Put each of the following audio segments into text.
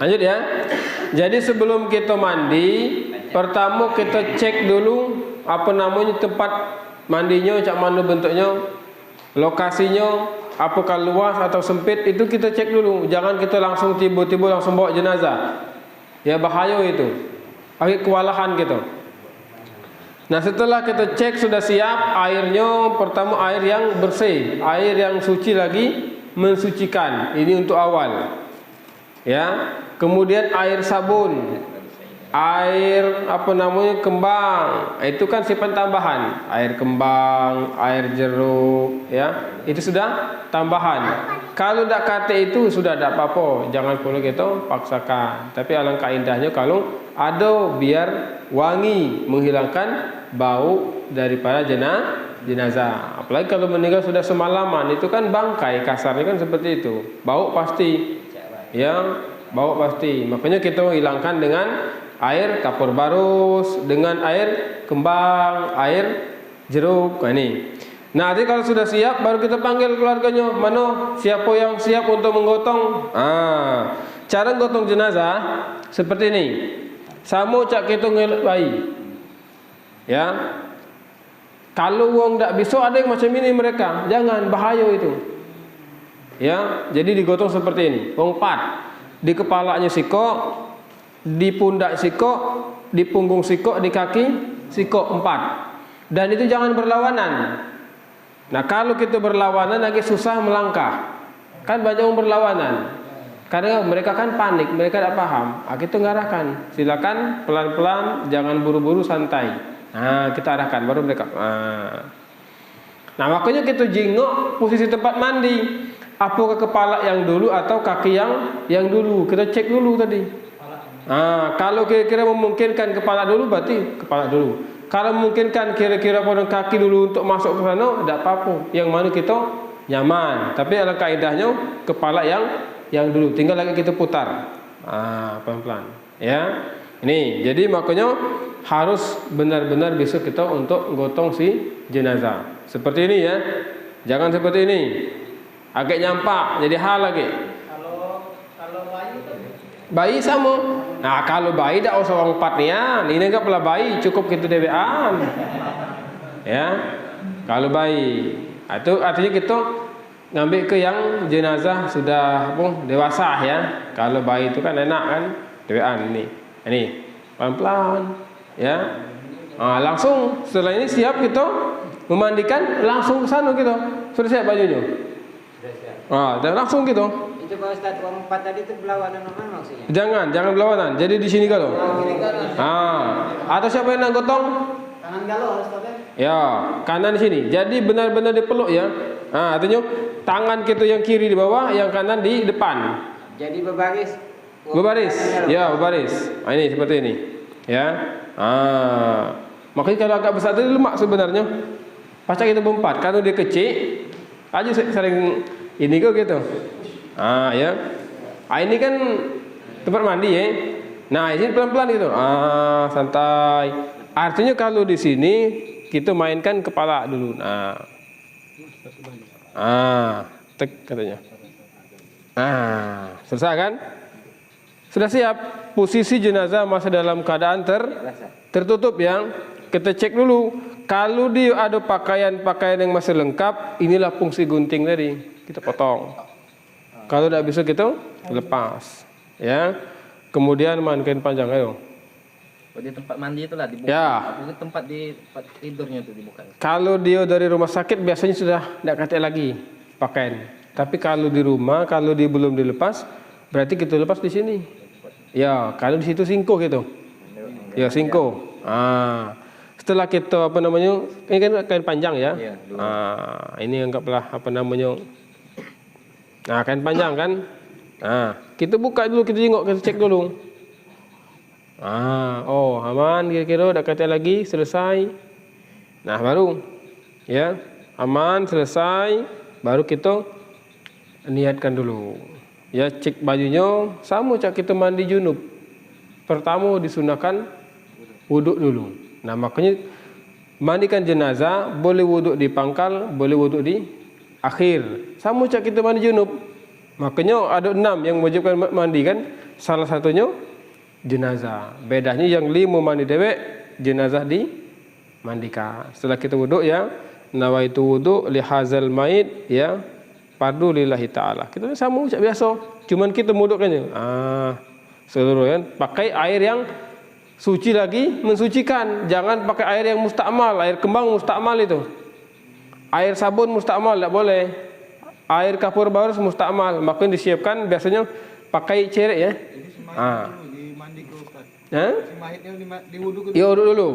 Lanjut ya. Jadi sebelum kita mandi, pertama kita cek dulu apa namanya tempat mandinya, cak mana bentuknya, lokasinya, apakah luas atau sempit, itu kita cek dulu. Jangan kita langsung tiba-tiba langsung bawa jenazah. Ya bahaya itu. Agak kewalahan gitu. Nah setelah kita cek sudah siap, airnya pertama air yang bersih, air yang suci lagi mensucikan. Ini untuk awal. Ya, kemudian air sabun, air apa namanya kembang, itu kan simpan tambahan. Air kembang, air jeruk, ya itu sudah tambahan. Kalau tidak kata itu sudah tidak apa-apa, jangan perlu kita paksakan. Tapi alangkah indahnya kalau ada biar wangi, menghilangkan bau daripada jenazah. Apalagi kalau meninggal sudah semalaman, itu kan bangkai, kasarnya kan seperti itu. Bau pasti. Ya, bau pasti. Makanya kita hilangkan dengan air kapur barus, dengan air kembang, air jeruk. Nah, ini. Nah, nanti kalau sudah siap baru kita panggil keluarganya. Mana siapa yang siap untuk menggotong? Cara menggotong jenazah seperti ini. Sama cak kita ngelak bayi. Ya. Kalau wong tak bisa, ada yang macam ini mereka. Jangan, bahaya itu. Ya, jadi digotong seperti ini. Wong 4. Di kepalanya sikok, di pundak sikok, di punggung sikok, di kaki sikok 4. Dan itu jangan berlawanan. Nah, kalau kita berlawanan lagi susah melangkah. Kan banyak orang berlawanan. Karena mereka kan panik, mereka tidak paham. Kita ngarahkan, silakan pelan-pelan, jangan buru-buru, santai. Nah, kita arahkan baru mereka. Nah, makanya kita jengok posisi tempat mandi. Apakah kepala yang dulu atau kaki yang dulu? Kita cek dulu tadi. Kalau kira-kira memungkinkan kepala dulu, berarti kepala dulu. Kalau memungkinkan kira-kira pada kaki dulu untuk masuk ke sana, tidak apa-apa. Yang mana kita nyaman. Tapi alangkah indahnya kepala yang dulu. Tinggal lagi kita putar. Pelan-pelan. Ya. Ini. Jadi makanya harus benar-benar bisa kita untuk gotong si jenazah. Seperti ini ya. Jangan seperti ini. Agak nyampak, jadi hal lagi. Kalau bayi sama. Nah, kalau bayi tak usah orang 4 nian. Ini enggak pula bayi, cukup kita dewean. Ya. Kalau bayi, itu artinya kita ngambil ke yang jenazah sudah dewasa ya. Kalau bayi itu kan enak kan, dewean ini. Ini pelan-pelan, ya. Langsung setelah ini siap kita memandikan, langsung ke sana kita. Sudah siap bajunya. Dan langsung gitu. Itu kalau Ustaz orang 4 tadi itu berlawanan apa maksudnya? Jangan berlawanan. Jadi di sini kalau. Atau siapa yang nak gotong? Kanan galau Ustaz. Ya, kanan di sini. Jadi benar-benar dipeluk ya. Artinya tangan kita yang kiri di bawah, yang kanan di depan. Jadi berbaris. Berbaris. Ya, berbaris. Ini seperti ini. Ya. Makanya kalau agak besar itu lemak sebenarnya. Pasal kita berempat. Kalau dia kecil, aja sering ini kok gitu. Ya. Ini kan tempat mandi ya. Nah, ini pelan-pelan gitu. Santai. Artinya kalau di sini kita mainkan kepala dulu. Tek katanya. Selesai kan? Sudah siap. Posisi jenazah masih dalam keadaan tertutup ya. Kita cek dulu. Kalau dia ada pakaian-pakaian yang masih lengkap, inilah fungsi gunting tadi. Kita potong. Kalau tidak bisa kita lepas. Ya. Kemudian mainkan panjang ayo. Di tempat mandi itulah dibuka. Ya. Tempat tidurnya itu dibuka. Kalau dia dari rumah sakit biasanya sudah tidak kata lagi pakaian. Tapi kalau di rumah, kalau dia belum dilepas, berarti kita lepas di sini. Ya, kalau di situ singko gitu. Ya, singko. Setelah kita ini kan kain panjang ya. Ini anggaplah kain panjang kan. Kita buka dulu, kita tengok, kita cek dulu. Aman kira-kira, dah kata lagi, selesai. Nah, baru ya, aman, selesai, baru kita niatkan dulu. Ya, cek bajunya, sama cak kita mandi junub. Pertama disunahkan wuduk dulu. Nah, makanya mandikan jenazah boleh wuduk di pangkal, boleh wuduk di akhir. Sama cak kita mandi junub. Makanya ada 6 yang mewajibkan mandi kan. salah satunya jenazah. Bedanya yang lima mandi dewek, jenazah dimandikan. Setelah kita wuduk ya, nawaitu wuduk li hazal mait ya, fardu lillahi taala. Kita sama macam biasa, cuman kita wuduknya. Seluruh kan pakai air yang suci lagi mensucikan. Jangan pakai air yang mustakmal, air kembang mustakmal itu. Air sabun mustakmal tidak boleh. Air kapur barus mustakmal, makanya disiapkan biasanya pakai cerek ya. Mandi ke Ustaz. Si mayitnya diwuduk ya wuduk dulu.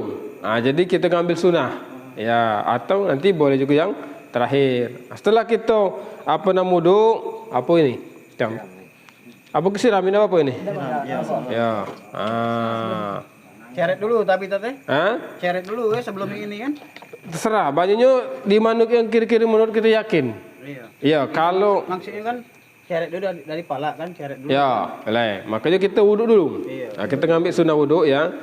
Jadi kita ngambil sunnah. Ya, atau nanti boleh juga yang terakhir. Setelah kita wuduk, apa ini? Apa kesiramin apa ini? Ya. Ceret dulu tapi tete. Ceret dulu ya sebelum ini kan. Terserah, banyaknya di manuk yang kiri-kiri menurut kita yakin. Iya, kalau maksudnya kan ceret dulu dari pala kan, ceret dulu. Ya, boleh. Makanya kita wuduk dulu. Kita ngambil sunnah wuduk ya.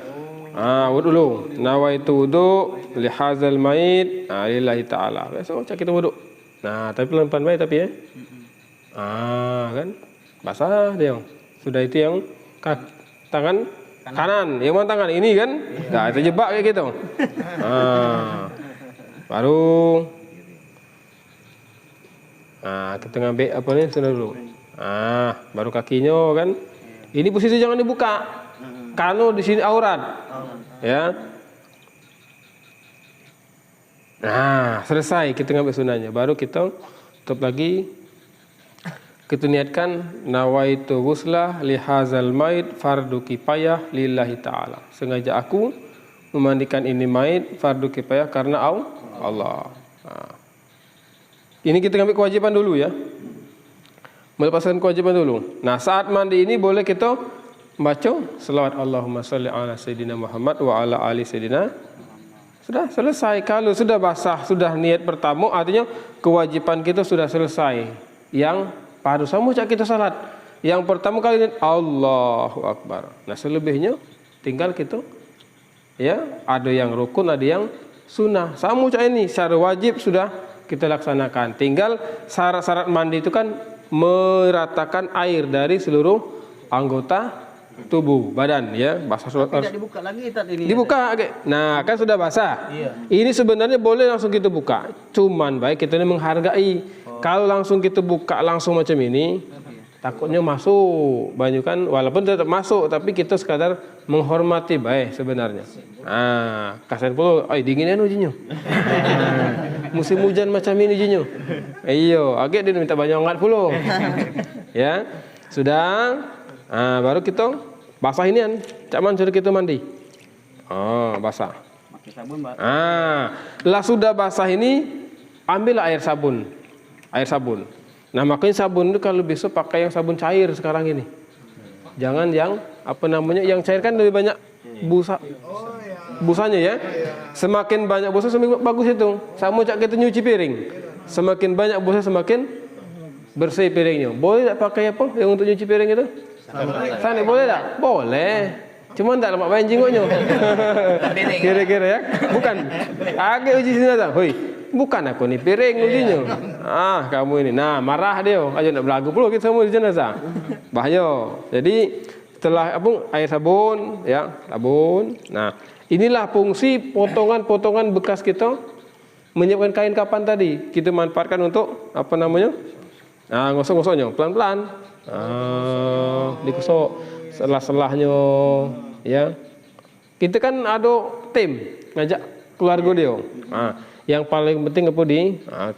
Wuduk dulu. Nawaitu wuduk li hazal mait lillahi taala. Biasa kita wuduk. Tapi pelan-pelan baik tapi ya. Kan basah dia. Sudah itu yang tangan kanan. Yang mana tangan ini kan? Itu jebak kayak gitu. Baru kita ngambil apa nih sudah dulu. Baru kakinya kan. Ini posisi jangan dibuka. Kalau di sini aurat. Ya. Selesai kita ngambil sunahnya. Baru kita tutup lagi. Kita niatkan nawaitu ghuslah li hazal mait fardu kifayah lillahi taala. Sengaja aku memandikan ini mait fardu kifayah karena Allah. Ini kita ambil kewajiban dulu ya. Melepaskan kewajiban dulu. Saat mandi ini boleh kita baca selawat Allahumma sholli ala sayyidina Muhammad wa ala ali sayyidina. Sudah selesai. Kalau sudah basah, sudah niat pertama, artinya kewajiban kita sudah selesai. Yang baru sama cak kita salat. Yang pertama kali niat Allahu Akbar. Selebihnya tinggal kita ya, ada yang rukun, ada yang sunnah. Sama cak ini secara wajib sudah kita laksanakan. Tinggal syarat-syarat mandi itu kan meratakan air dari seluruh anggota tubuh badan ya. Basah tidak dibuka lagi tadi ini. Dibuka. Kan sudah basah. Ini sebenarnya boleh langsung kita buka. Cuman baik kita ini menghargai. Kalau langsung kita buka langsung macam ini, takutnya masuk banyak kan, walaupun tetap masuk tapi kita sekadar menghormati baik sebenarnya. Kasihan pula, dinginan ujinya. Musim hujan macam ini ujinya. Agak dia minta banyak hangat pula. Ya, sudah. Baru kita basah ini kan. Caman suruh kita mandi. Basah. Pakai sabun, Mbak. Lah sudah basah ini, ambil air sabun. Air sabun. Makanya sabun itu kalau bisa pakai yang sabun cair sekarang ini. Jangan yang yang cair kan lebih banyak busanya ya. Semakin banyak busa semakin bagus itu. Sama cak kita nyuci piring. Semakin banyak busa semakin bersih piringnya. Boleh tak pakai apa yang untuk nyuci piring itu? Sana boleh tak? Boleh. Cuma tak lemak main jenggotnya. Kira-kira ya. Bukan. Agak uji sini datang. Hoi. Bukan aku nih piring ujinya. Kamu ini. Marah dia. Ayo nak belagu pula kita semua di jenazah. Bahaya. Jadi setelah air sabun ya, sabun. Inilah fungsi potongan-potongan bekas kita menyiapkan kain kapan tadi. Kita manfaatkan untuk ngosok-ngosoknya pelan-pelan. Digosok selah-selahnya ya. Kita kan ada tim ngajak keluarga dia. Yang paling penting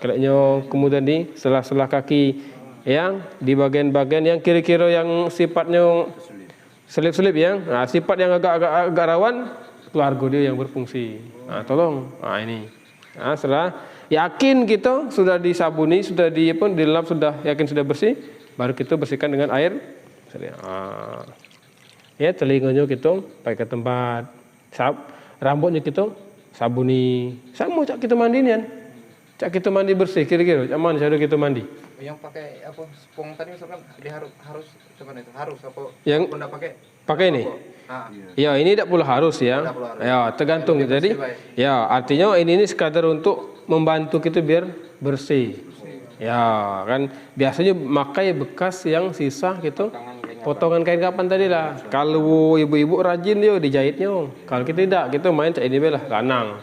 keleknya kemudian di selah-selah kaki yang di bagian-bagian yang kira-kira yang sifatnya selip-selip ya. Sifat yang agak rawan, keluarga dia yang berfungsi. Tolong. Ini. Setelah yakin kita sudah disabuni, sudah dilap, sudah yakin sudah bersih, baru kita bersihkan dengan air. Ya, telinganya kita pakai ke tempat. Rambutnya kita sabuni. Sama cak kita mandi ni kan. Cak kita mandi bersih kira-kira. Cak mana cara kita mandi? Yang pakai spong tadi misalkan dia harus cuman itu harus apa? Yang enggak pakai ini. Ya, ini tidak pula harus ya. Ya, tergantung. Jadi ya, artinya ini sekadar untuk membantu kita biar bersih. Ya, kan biasanya pakai bekas yang sisa gitu. potongan kain kapan tadi lah. Kalau ibu-ibu rajin dia dijahitnya. Kalau kita tidak, kita main cak ini lah lanang.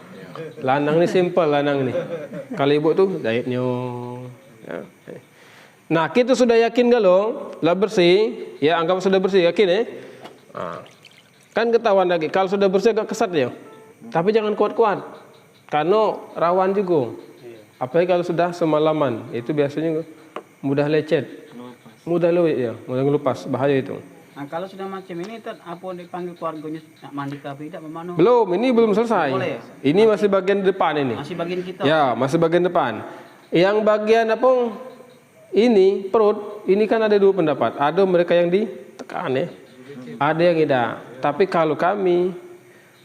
Lanang ni simple lanang ni. Kalau ibu tu jahitnya. Ya. Nah, kita sudah yakin kalau lah bersih, ya anggap sudah bersih, yakin kan ketahuan lagi. Kalau sudah bersih agak kesat ya. Tapi jangan kuat-kuat. Karena rawan juga. Apalagi kalau sudah semalaman, itu biasanya mudah lecet. Mudah luit ya, mudah ngelupas, bahaya itu. Nah, kalau sudah macam ini, apa dipanggil keluarganya nak mandi kah tidak memano? Belum, ini belum selesai. Boleh. Ini masih bagian depan ini. Masih bagian kita. Ya, masih bagian depan. Yang bagian apa? Ini perut, ini kan ada dua pendapat. Ada mereka yang ditekan ya. Ada yang tidak. Tapi kalau kami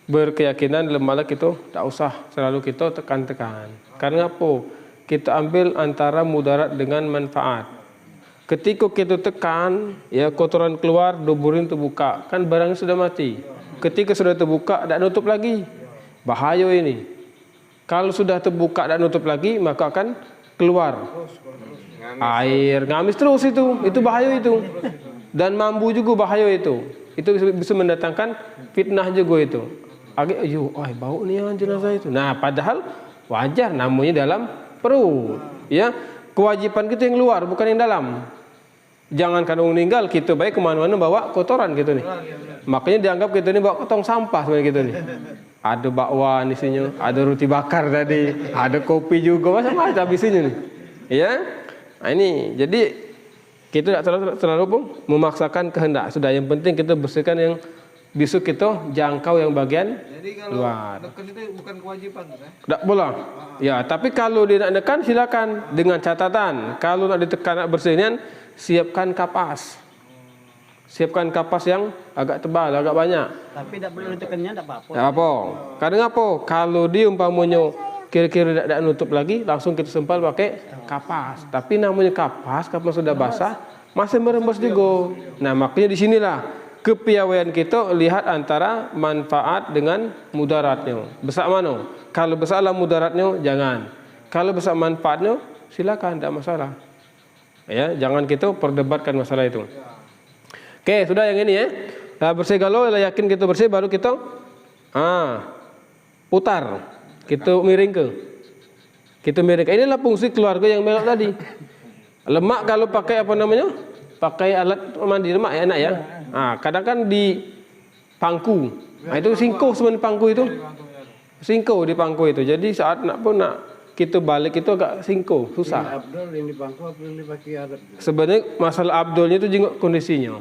berkeyakinan lembaga kita tak usah selalu kita tekan-tekan. Karena apa? Kita ambil antara mudarat dengan manfaat. Ketika kita tekan, ya kotoran keluar, duburin terbuka, kan barangnya sudah mati. Ketika sudah terbuka, tak nutup lagi. Bahaya ini. Kalau sudah terbuka dan nutup lagi, maka akan keluar air, ngamis terus itu bahaya itu. Dan mambu juga bahaya itu. Itu bisa mendatangkan fitnah juga itu. Agak, bau nih jenazah itu. Nah, padahal wajar namanya dalam perut. Ya, kewajiban kita yang luar, bukan yang dalam. Jangan kalau meninggal kita baik kemana-mana bawa kotoran gitu nih. Makanya dianggap kita ini bawa tong sampah sebenarnya gitu nih. Ada bakwan isinya, ada roti bakar tadi, ada kopi juga, macam-macam isinya nih. Ya, nah ini jadi kita tidak terlalu memaksakan kehendak. Sudah yang penting kita bersihkan yang bisa kita jangkau yang bagian luar. Tekan itu bukan kewajiban kan? Tak boleh. Ya, tapi kalau dia nak tekan silakan dengan catatan. Kalau nak ditekan nak bersihkan, siapkan kapas. Siapkan kapas yang agak tebal, agak banyak. Tapi tak boleh ditekannya tak apa-apa. Tak apa. Karena apa? Kalau dia umpamanya kira-kira tak nutup lagi, langsung kita sempal pakai kapas. Tapi namanya kapas sudah basah, masih merembes juga. Nah, makanya di sinilah kepiawaian kita lihat antara manfaat dengan mudaratnya. Besar mana? Kalau besarlah mudaratnya, jangan. Kalau besar manfaatnya, silakan, tidak masalah. Ya, jangan kita perdebatkan masalah itu. Oke, sudah yang ini ya. Nah, bersih galau, yakin kita bersih, baru kita putar. Kita miring ke. Kita miring. Inilah fungsi keluarga yang melok tadi. Lemak kalau pakai apa namanya? Pakai alat mandi lemak ya enak ya. Kadang kan di pangku. Nah, itu singko sebenarnya pangku itu. Singko di pangku itu. Jadi saat nak kita balik itu agak singko, susah. Abdul ini pangku apa ini pakai alat? Sebenarnya masalah abdulnya itu jenguk kondisinya.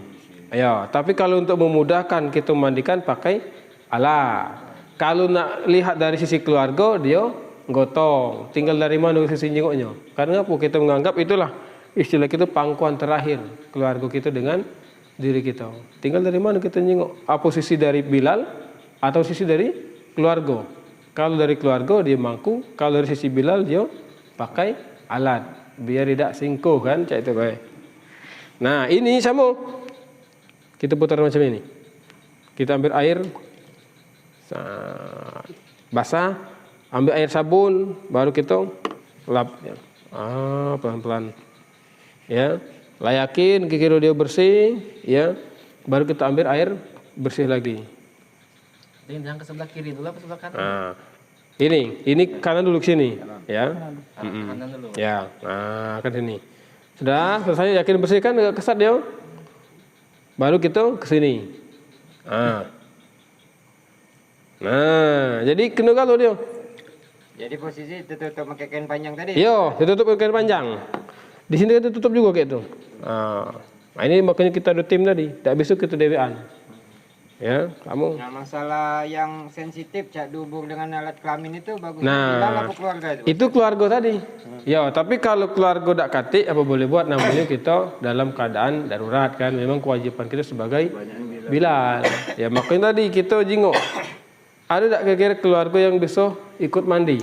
Ya, tapi kalau untuk memudahkan kita mandikan pakai alat. Kalau nak lihat dari sisi keluarga, dia gotong. Tinggal dari mana sisi jenguknya. Karena apa? Kita menganggap itulah istilah kita pangkuan terakhir keluarga kita dengan diri kita. Tinggal dari mana kita jenguk. Apa sisi dari Bilal atau sisi dari keluarga. Kalau dari keluarga dia mangku. Kalau dari sisi Bilal dia pakai alat. Biar tidak singko kan. Cak itu baik. Nah ini sama. Kita putar macam ini. Kita ambil air. Basah, ambil air sabun, baru kita lap ya. Pelan-pelan ya, layakin kira dia bersih ya, baru kita ambil air bersih lagi. Yang ke sebelah kiri dulu apa sebelah kanan? Ini kanan dulu ke sini ya. Kanan dulu. Ya, ke sini. Sudah selesai, yakin bersih kan, agak kesat dia. Baru kita ke sini. Nah, jadi kena kalau dia. Jadi posisi tutup pakai kain panjang tadi. Yo, ditutup pakai kain panjang. Di sini kita tutup juga kayak itu. Nah, ini makanya kita ada tim tadi. Tak besok kita dewean. Ya, kamu. Nah, masalah yang sensitif cak dihubung dengan alat kelamin itu bagus. Nah, apa keluarga itu keluarga tadi. Ya, tapi kalau keluarga tak katik, apa boleh buat? Namanya kita dalam keadaan darurat kan. Memang kewajiban kita sebagai Bilal. Ya, makanya tadi kita jenguk. Ada tak kira-kira keluarga yang bisa ikut mandi?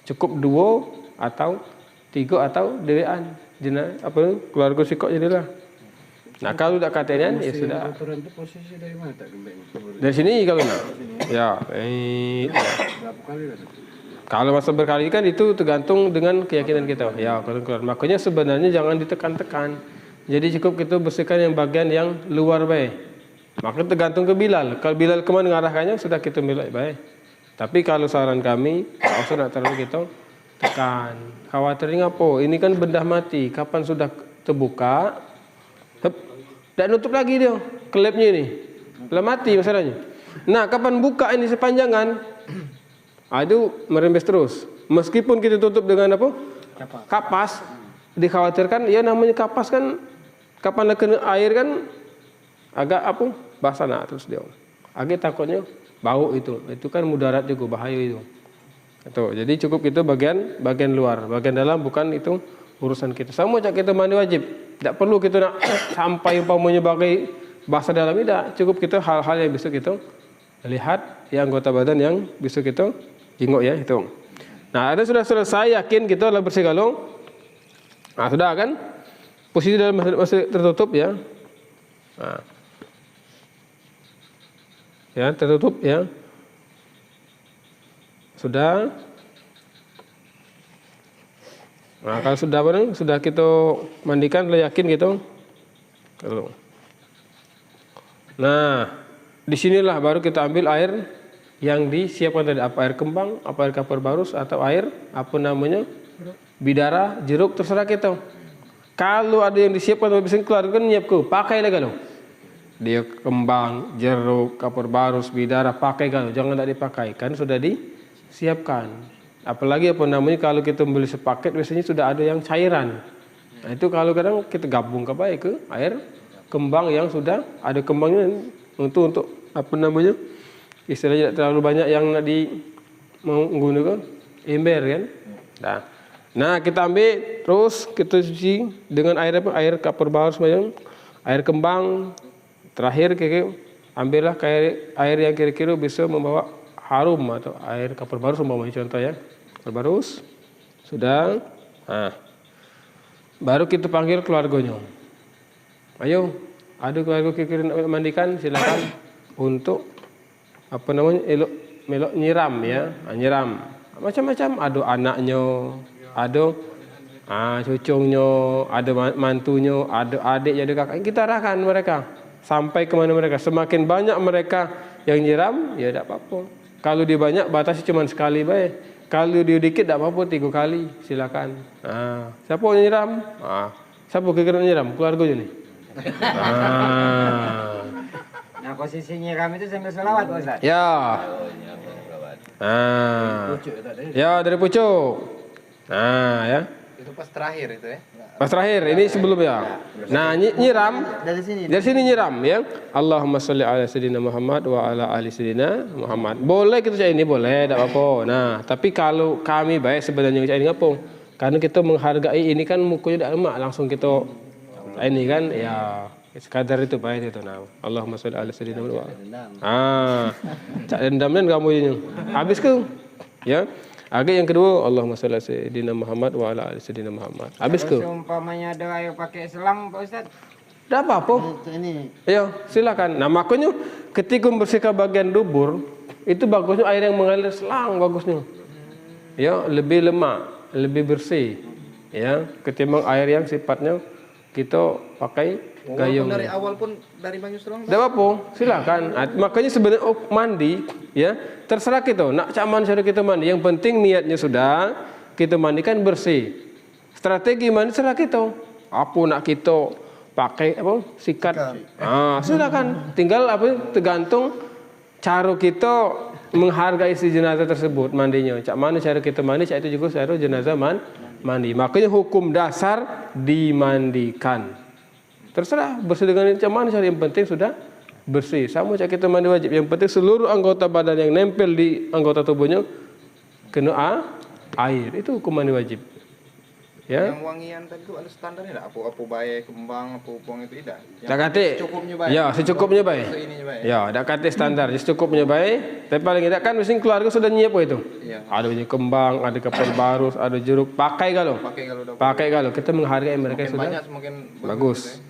Cukup 2 atau 3 atau dewean. Keluarga sikok jadilah. Nah, kalau tak katanya ya sudah. Kotoran itu posisi dari mana tak gembeng? Dari sini kalau nak. Ya, Berapa kali lah? kalau masa berkali kan itu tergantung dengan keyakinan kita. Ya, kalau keluar. Makanya sebenarnya jangan ditekan-tekan. Jadi cukup kita bersihkan yang bagian yang luar baik. Maka tergantung ke Bilal. Kalau Bilal kemana mengarahkannya sudah kita milih baik. Tapi kalau saran kami, tak usah nak terlalu kita tekan. Khawatirnya apa? Ini kan benda mati. Kapan sudah terbuka, tak nutup lagi dia. Klepnya ini. Lah mati masalahnya. Nah, kapan buka ini sepanjangan, itu merembes terus. Meskipun kita tutup dengan apa? Kapas. Dikhawatirkan, ya namanya kapas kan, kapan kena air kan, agak apa? Basah nak terus dia. Agak takutnya bau itu. Itu kan mudarat juga, bahaya itu. Itu. Jadi cukup itu bagian luar, bagian dalam bukan itu urusan kita. Sama macam kita mandi wajib. Tak perlu kita nak sampai umpamanya bagai bahasa dalam, tidak. Cukup kita hal-hal yang bisa kita lihat, yang anggota badan yang bisa kita tengok ya, hitung. Nah, ada sudah selesai, yakin kita telah bersih galung. Nah, sudah kan? Posisi dalam masih tertutup ya. Nah. Ya, tertutup ya. Sudah. Nah, kalau sudah bareng, sudah kita mandikan, sudah yakin gitu. Kalau. Nah, disinilah baru kita ambil air yang disiapkan tadi. Apa air kembang, apa air kapur barus, atau air apa namanya, bidara, jeruk, terserah kita. Kalau ada yang disiapkan, bisa keluar kan nyiapku, pakai lagi loh. Dia kembang, jeruk, kapur barus, bidara, pakai kalau jangan tak dipakai, kan sudah disiapkan. Apalagi apa namanya kalau kita beli sepaket biasanya sudah ada yang cairan. Nah, itu kalau kadang kita gabung ke baik ke air kembang yang sudah ada kembangnya untuk apa namanya, istilahnya tidak terlalu banyak yang nak menggunakan ember kan. Nah, kita ambil terus kita cuci dengan air apa, air kapur barus macam air kembang. Terakhir kita ambillah air yang kira-kira bisa membawa harum, atau air kapur barus umpamanya contoh ya. Kapur barus sudah. Nah, baru kita panggil keluarganya. Ayo, ada keluarga kira-kira nak mandikan, silakan untuk apa namanya, melok nyiram ya. Nyiram macam-macam, ada anaknya, ada cucunya, ada mantunya, ada adik, ada kakak. Kita arahkan mereka sampai ke mana mereka. Semakin banyak mereka yang nyiram, ya tidak apa-apa. Kalau dia banyak, batasi cuma sekali baik. Kalau dia dikit, tidak apa-apa, 3 kali, silakan. Siapa yang nyiram? Siapa kira-kira nyiram? Keluarganya nih. Nah, posisi nyiram itu sambil selawat, Pak Ustaz. Ya. Ya, dari pucuk. Ya. Itu pas terakhir itu ya. Pas terakhir, ini sebelum ya. Nah, nyiram dari sini nyiram ya. Allahumma sholli ala sayyidina Muhammad wa ala ali sayyidina Muhammad. Boleh kita cakap ini, boleh, tidak apa-apa. Nah, tapi kalau kami baik sebenarnya cakap ini apa? Karena kita menghargai ini kan mukanya tidak lemak, langsung kita ini kan ya sekadar itu baik itu. Nah, Allahumma sholli ala sayyidina Muhammad. Cak dendam dan kamu ini. Habis ke? Ya. Agak yang kedua, Allahumma sholli ala sayyidina Muhammad wa ala ali sayyidina Muhammad. Habis ke? Kalau seumpamanya ada air pakai selang, Pak Ustaz. Tidak apa-apa. Ayo, silakan. Nah, makanya ketika membersihkan bagian dubur, itu bagusnya air yang mengalir selang bagusnya. Ya, lebih lemak, lebih bersih. Ya, ketimbang air yang sifatnya kita pakai gayung. Dari awal pun dari banyu selang. Tidak apa-apa, silakan. Makanya sebenarnya mandi, ya terserah kita. Nak caman cara kita mandi. Yang penting niatnya sudah kita mandikan bersih. Strategi mandi serah kita. Apa nak kita pakai apa? Sikat. Silakan. Tinggal apa? Tergantung cara kita menghargai si jenazah tersebut mandinya. Cak mana cara kita mandi, cak itu juga cara jenazah mandi. Makanya hukum dasar dimandikan. Terserah bersih dengan macam mana cara, yang penting sudah bersih. Sama macam kita mandi wajib, yang penting seluruh anggota badan yang nempel di anggota tubuhnya kena air. Itu hukum mandi wajib. Ya. Yang wangian tadi itu ada standarnya tak? Apa baik, kembang, apa buang itu tidak? Tak kata. Secukupnya baik. Ya, secukupnya baik. Ya, tak kata standar, secukupnya baik. Tapi paling tidak kan mesti keluarga sudah nyiap itu. Ya. Ada banyak kembang, ada kapur barus, ada jeruk. Pakai kalau. Pakai kalau. Kita menghargai mereka semakin sudah. Banyak, semakin bagus.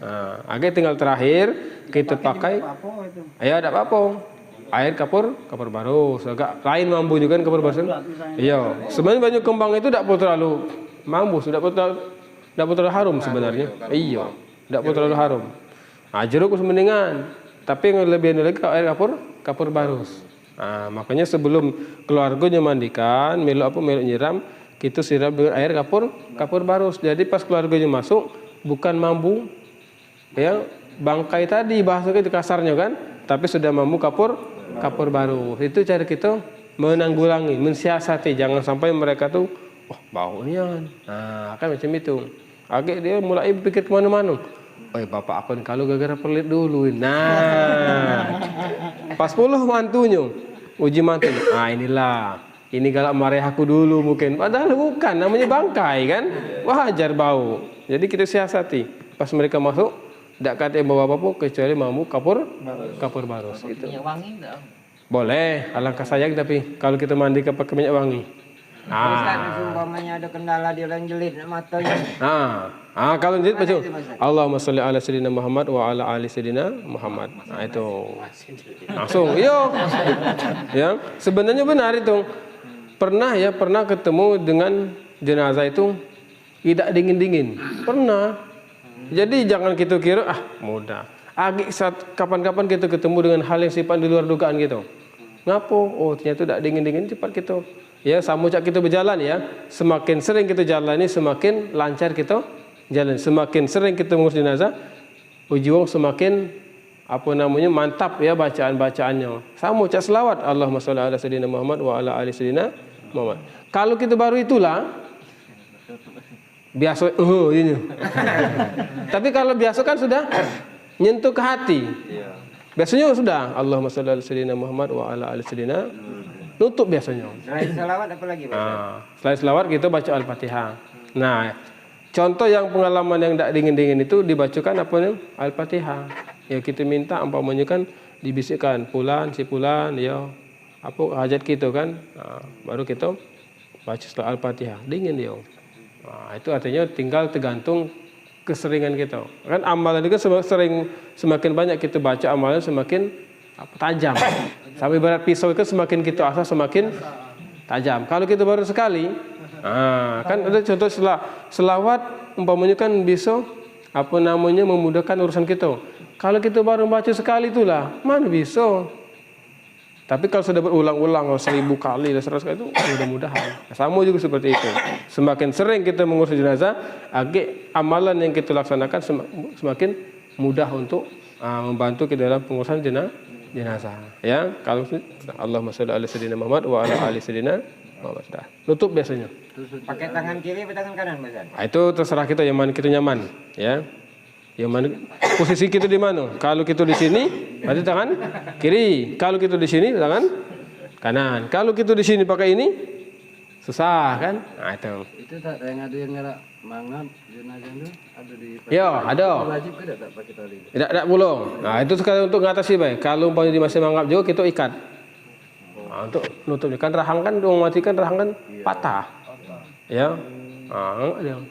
Agak tinggal terakhir kita pakai. Ya, tidak apa-apa. Air kapur barus. Agak lain mampu juga kan kapur barus. Iya. Sebenarnya banyak kembang itu tidak perlu terlalu mampu, sudah betul harum sebenarnya. Iya. Tidak pun terlalu harum. Jeruk mendingan. Tapi yang lebih lagi air kapur barus. Makanya sebelum keluarganya mandikan, melok nyiram, kita siram dengan air kapur barus. Jadi pas keluarganya masuk, bukan mambu ya bangkai tadi bahasa itu kasarnya kan, tapi sudah mambu kapur barus. Itu cara kita menanggulangi, mensiasati, jangan sampai mereka tuh baunya. Kan macam itu. Agak dia mulai pikir kemana-mana. Bapak aku kalau gara-gara pelit dulu. Pas 10 mantunya, uji mantu. Inilah, ini galak marah aku dulu mungkin. Padahal bukan, namanya bangkai kan. Wajar bau. Jadi kita siasati. Pas mereka masuk, tidak kata bawa apa-apa kecuali mampu kapur barus. Gitu. Minyak wangi enggak? Boleh, alangkah sayang tapi kalau kita mandi pakai minyak wangi. Terus umpamanya ada kendala di orang jelit matanya. Kalau jelit baca Allahumma sholli ala sayyidina Muhammad wa ala ali sayyidina Muhammad. Itu langsung. Ya, sebenarnya benar itu. Pernah ketemu dengan jenazah itu tidak dingin-dingin. Pernah. Jadi jangan kita kira mudah. Saat kapan-kapan kita ketemu dengan hal yang sifat di luar dugaan gitu. Ngapo? Ternyata tidak dingin-dingin cepat kita. Ya, sama cak kita berjalan ya. Semakin sering kita jalani, semakin lancar kita jalan. Semakin sering kita mengurus jenazah, ujiwang semakin mantap ya bacaan-bacaannya. Sama cak selawat Allahumma sholli ala sayyidina Muhammad wa ala ali sayyidina Muhammad. Kalau kita baru itulah biasa ini. Tapi kalau biasa kan sudah nyentuh ke hati. Biasanya sudah Allahumma sholli ala sayyidina Muhammad wa ala ali sayyidina, nutup biasanya. Selain selawat apa lagi, Pak? Selain selawat kita baca Al-Fatihah. Nah, contoh yang pengalaman yang tidak dingin-dingin itu dibacakan Al-Fatihah. Ya kita minta umpamanya kan dibisikkan si fulan ya hajat kita kan. Baru kita baca setelah Al-Fatihah. Dingin dia. Itu artinya tinggal tergantung keseringan kita. Kan amalan itu semakin banyak kita baca amalan semakin tajam. Sampai ibarat pisau itu semakin kita asah semakin tajam. Kalau kita baru sekali, kan ada contoh selawat umpamanya kan bisa memudahkan urusan kita. Kalau kita baru baca sekali itulah mana bisa. Tapi kalau sudah berulang-ulang 1000 kali, 100 kali itu mudah-mudahan. Sama juga seperti itu. Semakin sering kita mengurus jenazah, amalan yang kita laksanakan semakin mudah untuk membantu kita dalam pengurusan jenazah. Ya, kalau Allahumma sholli ala sayyidina Muhammad wa ala ali sayyidina Muhammad. Nutup biasanya. Pakai tangan kiri atau tangan kanan, Mas? Itu terserah kita yang mana kita nyaman, ya. Yang mana posisi kita di mana? Kalau kita di sini, berarti tangan kiri. Kalau kita di sini, tangan kanan. Kalau kita di sini pakai ini, susah kan? Itu tak ada yang ngerak mangap jenazah itu ada di. Ya, ada. Wajib ke tak pakai tali? Tidak bolong. Itu sekali untuk ngatasi baik. Kalau umpamanya di masih mangap juga kita ikat. Untuk nutupnya kan rahang kan mati kan rahang kan patah. Ya.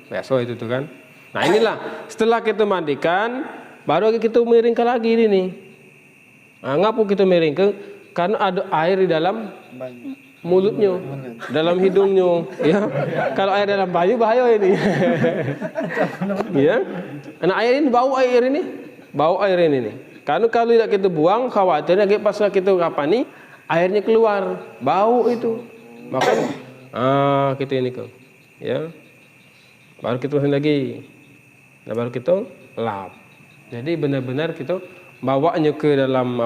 Biasa itu tuh kan. Nah inilah setelah kita mandikan baru kita miringkan lagi ini nih. Ngapa kita miringkan? Karena ada air di dalam mulutnya, dalam hidungnya. Ya, kalau air dalam bayu bahaya ini. Ya, nah air ini bau air ini nih. Karena kalau tidak kita buang khawatirnya pas kita kapani airnya keluar bau itu. Makanya kita ini ke, ya. Baru kita usahain lagi. Nah baru kita lap. Jadi benar-benar kita bawanya ke dalam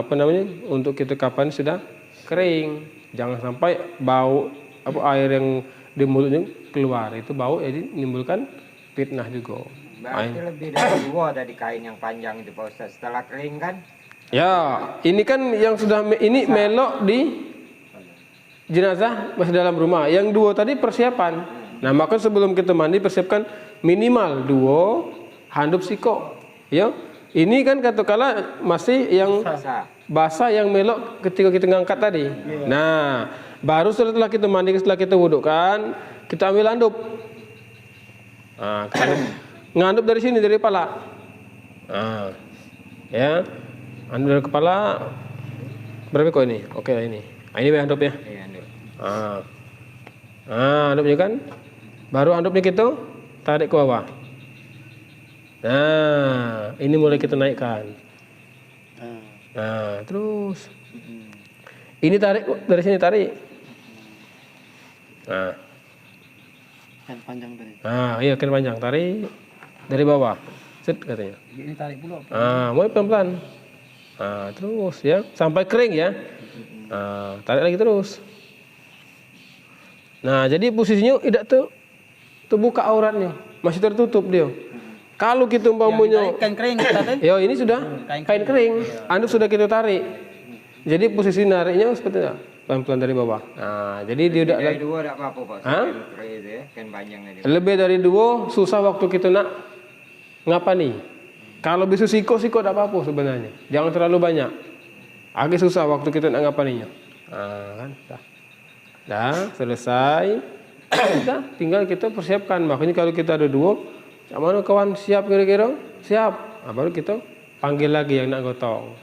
untuk kita kapan sudah kering. Jangan sampai bau air yang di mulutnya keluar. Itu bau jadi menimbulkan fitnah juga. Berarti lebih dari 2 dari kain yang panjang itu, Pak Ustaz. Setelah kering kan? Ya, ini kan yang sudah ini melok di jenazah masih dalam rumah. Yang 2 tadi persiapan. Nah maka sebelum kita mandi persiapkan minimal 2 handuk siko, ya. Ini kan katakanlah masih yang basah yang melok ketika kita ngangkat tadi. Nah, baru setelah kita mandi, setelah kita wudukkan, kita ambil handuk. Kita ngandup dari sini dari kepala. Ya, handuk dari kepala berapa kok ini? Oke ini. Ini handuknya. Iya, handuk. Handuknya kan. Baru handuknya kita tarik ke bawah. Nah, ini mulai kita naikkan. Ah. Nah, terus ini tarik dari sini tarik. Nah, Kan panjang tadi. iya kan panjang tarik dari bawah. Set katanya. Ini tarik pula. Mulai pelan-pelan. Terus ya sampai kering ya. Tarik lagi terus. Nah, jadi posisinya tidak terbuka auratnya, masih tertutup dia. Kalau kita umpamanya, Kain kering tadi. ya ini sudah kain kering, anduk sudah kita tarik. Jadi posisi nariknya seperti itu, pelan-pelan dari bawah. Nah, jadi dia udah Dari dua tak apa-apa Pak. Hah? Kain itu ya, kain panjang tadi. lebih dari 2 susah waktu kita nak ngapa nih. Kalau bisa siko tidak apa-apa sebenarnya. Jangan terlalu banyak. Agak susah waktu kita nak ngapaninya. Kan, dah selesai. Dah, tinggal kita persiapkan. Makanya kalau kita ada 2, cak mana kawan siap kira-kira? Siap. Baru kita panggil lagi yang nak gotong.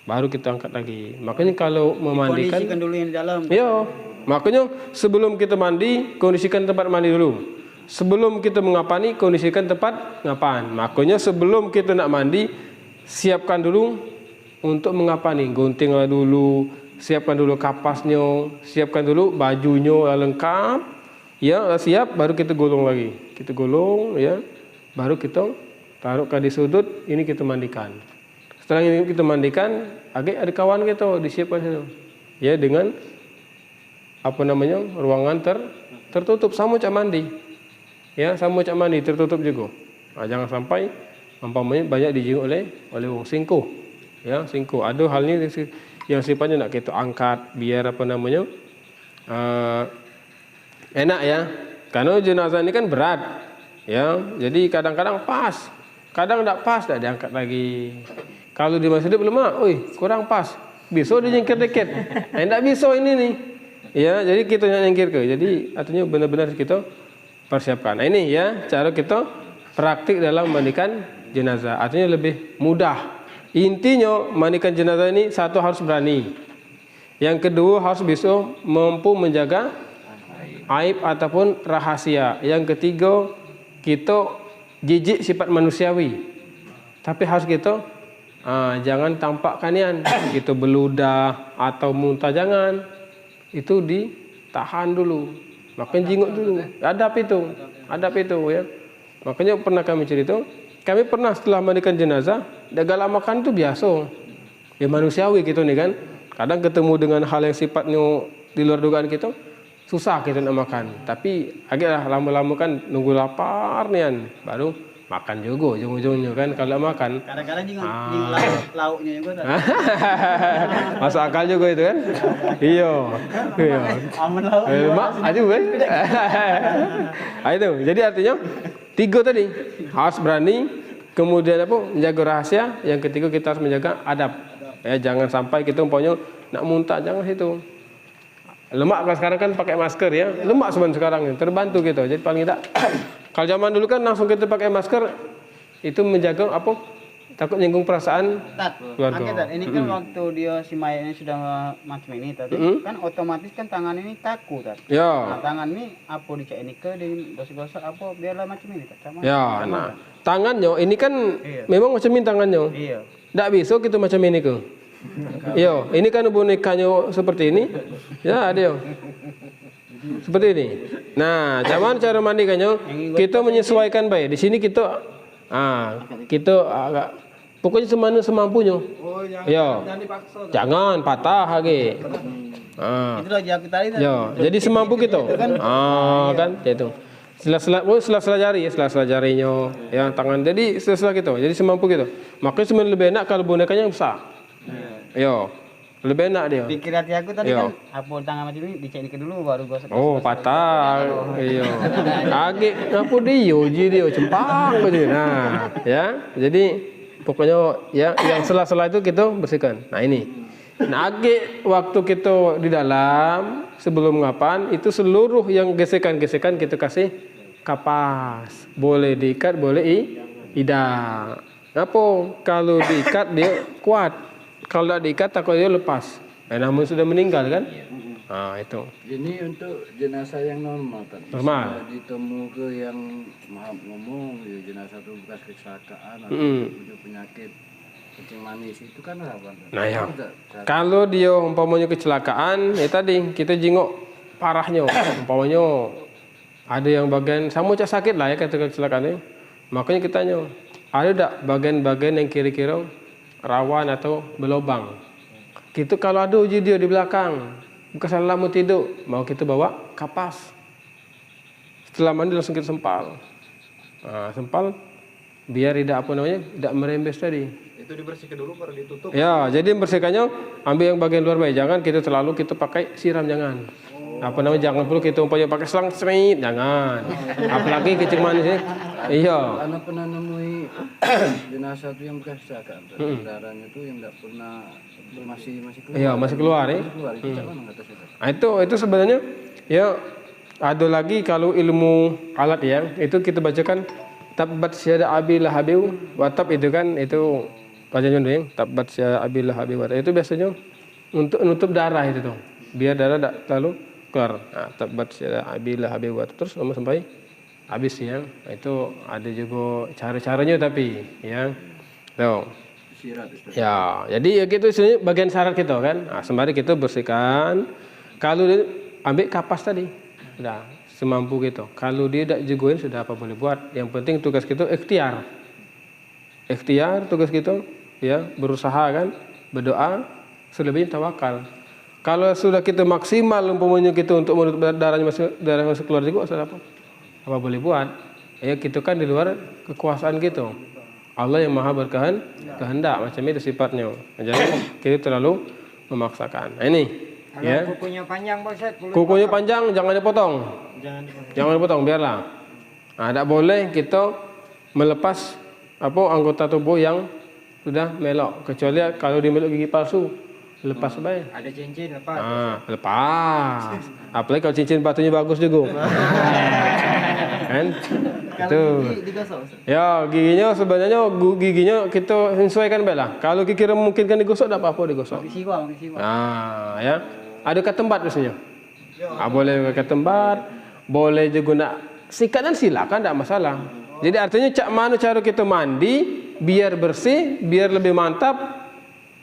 Baru kita angkat lagi. Makanya kalau memandikan, Kondisikan dulu yang di dalam. iya. Makanya sebelum kita mandi, kondisikan tempat mandi dulu. Sebelum kita mengapani, kondisikan tempat ngapan. Makanya sebelum kita nak mandi, siapkan dulu untuk mengapani. Guntinglah dulu, siapkan dulu kapasnya, siapkan dulu bajunya lengkap. Ya, siap, baru kita gulung lagi. Kita gulung, ya. Baru kita taruhkan di sudut, ini kita mandikan. Setelah ini kita mandikan, agak ada kawan kita disiapkan situ. Ya, dengan apa namanya? Ruangan tertutup sama cak mandi. Ya, sama cak mandi tertutup juga. Jangan sampai umpamanya banyak dijenguk oleh wong singkuh. Ya, singkuh. Ada hal ini yang sifatnya nak kita angkat biar apa namanya? Enak ya. Karena jenazah ini kan berat. Ya, jadi kadang-kadang pas. Kadang tidak pas, tidak diangkat lagi. Kalau di masjid belum, kurang pas. Bisa dijengkir dikit. Tidak bisa ini nih. Ya, jadi kita nyengkir ke. Jadi artinya benar-benar kita persiapkan. Nah, ini ya cara kita praktik dalam mandikan jenazah. Artinya lebih mudah. Intinya mandikan jenazah ini satu harus berani. Yang kedua harus bisa mampu menjaga aib ataupun rahasia. Yang ketiga kita jijik sifat manusiawi. Tapi harus kita jangan tampakkan kita beludah atau muntah, jangan. Itu ditahan dulu. Makanya jinguk dulu. Adab itu ya. Makanya pernah kami cerita, kami pernah setelah mandikan jenazah, galak makan itu biasa. Ya manusiawi gitu nih kan. Kadang ketemu dengan hal yang sifatnya di luar dugaan kita, susah kita nak makan. Tapi agaklah lama-lama kan nunggu lapar nih baru makan juga ujung-ujungnya kan kalau makan. Kadang-kadang jinguk lauknya juga. Masuk akal juga itu kan. Iya. Aman lauk. Mak, aduh kan. Itu. Jadi artinya 3 tadi harus berani, kemudian apa? Menjaga rahasia, yang ketiga kita harus menjaga adab. Ya, jangan sampai kita umpamanya nak muntah, jangan situ. Lemak kalau sekarang kan pakai masker ya. Lemak sebenarnya sekarang terbantu gitu. Jadi paling tidak kalau zaman dulu kan langsung kita pakai masker, itu menjaga apa? Takut nyinggung perasaan keluarga. Ini kan waktu dia si mayatnya sudah macam ini tadi, kan otomatis kan tangan ini kaku Tat. Ya. Nah, tangan ini apa dicek ini ke digosok-gosok apa biarlah macam ini Tat. Ya, nah. Tangannya ini kan memang macam ini tangannya. Iya. Tidak bisa kita macam ini ke. Iya, ini kan bonekanya seperti ini. Ya, ada. Seperti ini. Nah, cara mandikannya kita menyesuaikan baik. Di sini kita kita agak pokoknya semampunya. Ya. Jangan patah lagi. Itulah jago tadi. Ya, jadi semampu kita. Kan itu. Sela-sela jari ya, sela-sela jarinya, ya tangan. Jadi sela-sela kita. Jadi semampu kita. Makanya sebenarnya lebih enak kalau bonekanya besar. Ya. Lebih enak dia. Pikir hati aku tadi kan apa tangan macam ini dicek ini dulu baru gosok. Patah. Iya. Agak apa dia cempang gitu. Nah, ya. Jadi pokoknya ya yang sela-sela itu kita bersihkan. Nah, ini. Nah, agak waktu kita di dalam sebelum ngapan itu seluruh yang gesekan-gesekan kita kasih kapas. Boleh diikat, boleh tidak. Apa? Kalau diikat dia kuat. Kalau tidak diikat takut dia lepas. Namun sudah meninggal kan? Nah, itu. Ini untuk jenazah yang normal kan. Normal. Bisa ditemu ke yang maaf ngomong ya, jenazah itu bekas kecelakaan atau punya penyakit kencing manis itu kan apa? Nah ya, kalau dia umpamanya kecelakaan, ya tadi kita jenguk parahnya. Umpamanya ada yang bagian sama cak sakit lah ya ketika kecelakaan ini. Makanya kita tanya, ada tak bagian-bagian yang kira-kira rawan atau berlubang? Gitu kalau ada uji dia di belakang, bekas lama tidur, mau kita bawa kapas. Setelah mandi langsung kita sempal. Nah, sempal biar tidak apa namanya, tidak merembes tadi. Itu dibersihkan dulu baru ditutup. Ya, jadi membersihkannya ambil yang bagian luar baik. Jangan kita terlalu kita pakai siram, jangan. Apa namanya, jangan perlu kita umpamanya pakai selang semit, jangan. Apalagi kencing manis ini. Iya. Karena pernah nemui jenazah itu yang bekas kecelakaan, darahnya itu yang tidak pernah masih keluar. Iya, masih keluar ya. Keluar itu cak mana kata saya? Nah, itu sebenarnya ya ada lagi kalau ilmu alat ya, itu kita bacakan tabbat syada abi lahabiu watab itu kan itu bacanya dulu ya, tabbat syada abi lahabiu watab itu biasanya untuk nutup darah itu tuh. Biar darah tidak terlalu keluar. Nah, tabbat syada abi lahabiu watab terus sampai habis ya. Nah, itu ada juga cara-caranya tapi ya. Tuh. Ya, jadi ya gitu sini bagian syarat kita kan. Nah, sembari kita bersihkan. Kalau dia ambil kapas tadi, sudah semampu kita. Kalau dia tidak jagoin sudah apa boleh buat. Yang penting tugas kita ikhtiar. Ikhtiar tugas kita ya, berusaha kan, berdoa, selebihnya tawakal. Kalau sudah kita maksimal umpamanya kita untuk menutup darah masih keluar juga sudah apa? Apa boleh buat? Ya kita kan di luar kekuasaan kita. Allah yang maha berkehendak macam itu sifatnya. Jadi kita terlalu memaksakan. Nah, ini Kalau ya. kukunya panjang Pak Ustaz, Kukunya panjang jangan dipotong. Jangan dipotong biarlah. Nah, tidak boleh kita melepas apa anggota tubuh yang sudah melok, kecuali kalau dimelok gigi palsu lepas baik. ada cincin lepas. Lepas. Apalagi kalau cincin batunya bagus juga. Kan? Itu. Ya, giginya sebenarnya giginya kita sesuaikan baik lah. Kalau kira mungkin kan digosok, tidak apa-apa digosok. Siwa. Nah, ya. Ada ketempat biasanya. Boleh ketempat, boleh juga nak sikatan silakan, tidak masalah. Jadi artinya cak mana cara kita mandi biar bersih, biar lebih mantap.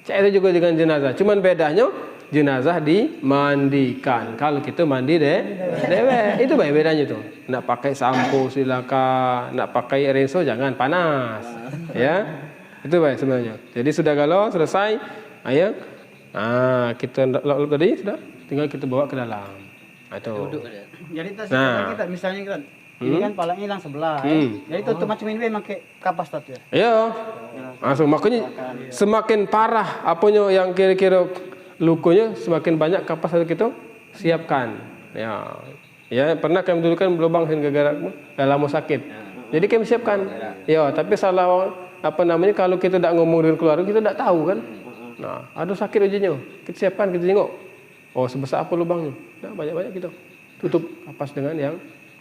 Cak itu juga dengan jenazah. Cuman bedanya jenazah dimandikan. Kalau kita mandi dewe, itu baik bedanya tuh. Nak pakai sampo silakan, nak pakai rinso jangan panas. Ya. Itu baik sebenarnya. Jadi sudah galau selesai, ayo. Kita tadi sudah tinggal kita bawa ke dalam. Itu. Jadi kita misalnya kan ini kan palanya hilang sebelah. Jadi tutup macam ini memang pakai kapas tadi ya. Iya. Langsung makanya semakin parah apanya yang kira-kira lukanya semakin banyak kapas harus kita siapkan. Ya. Ya, pernah kami dulu kan berlubang gara-gara lama sakit. Jadi kami siapkan. Ya, tapi salah apa namanya kalau kita tidak ngomong dengan keluarga kita tidak tahu kan. Nah, ada sakit ujinya. Kita siapkan, kita tengok. Oh, sebesar apa lubangnya? Nah, banyak-banyak kita tutup kapas dengan yang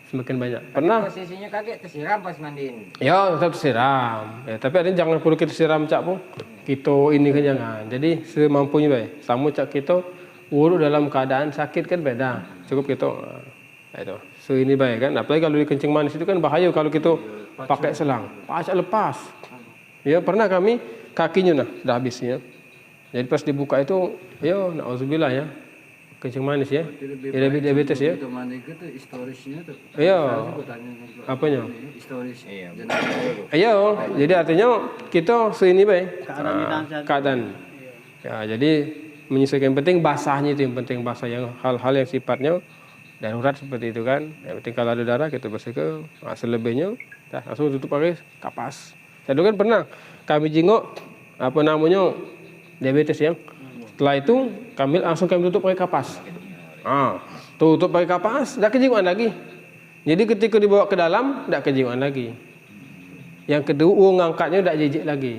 semakin banyak. Pernah Posisinya kaget tersiram pas mandiin. ya tetap siram. Ya, tapi ada jangan perlu kita siram cak pun. Kita ini kan jangan. Jadi semampunya baik. Sama cak kita wudhu dalam keadaan sakit kan beda. Cukup kita. Nah, itu. So ini baik kan. Apalagi kalau di kencing manis itu kan bahaya kalau kita pakai selang. Pacak lepas. Ya pernah kami kakinya sudah habis ya. Jadi pas dibuka itu, ya nauzubillah ya. Kencing manis ya. Lebih diabetes ya. Itu mandi itu historisnya tuh. Iya. Apanya? Historis. Iya, jadi artinya kita seini baik. Keadaan. Ya, jadi menyesuaikan penting basahnya itu yang penting basah yang hal-hal yang sifatnya darurat seperti itu kan. Yang penting kalau ada darah kita bersihkan. Selebihnya langsung tutup pakai kapas. Saya dulu kan pernah kami jenguk apa namanya diabetes ya. Setelah itu kami langsung tutup pakai kapas. Tutup pakai kapas, tidak kejiwaan lagi. Jadi ketika dibawa ke dalam, tidak kejiwaan lagi. Yang kedua, ngangkatnya tidak jijik lagi.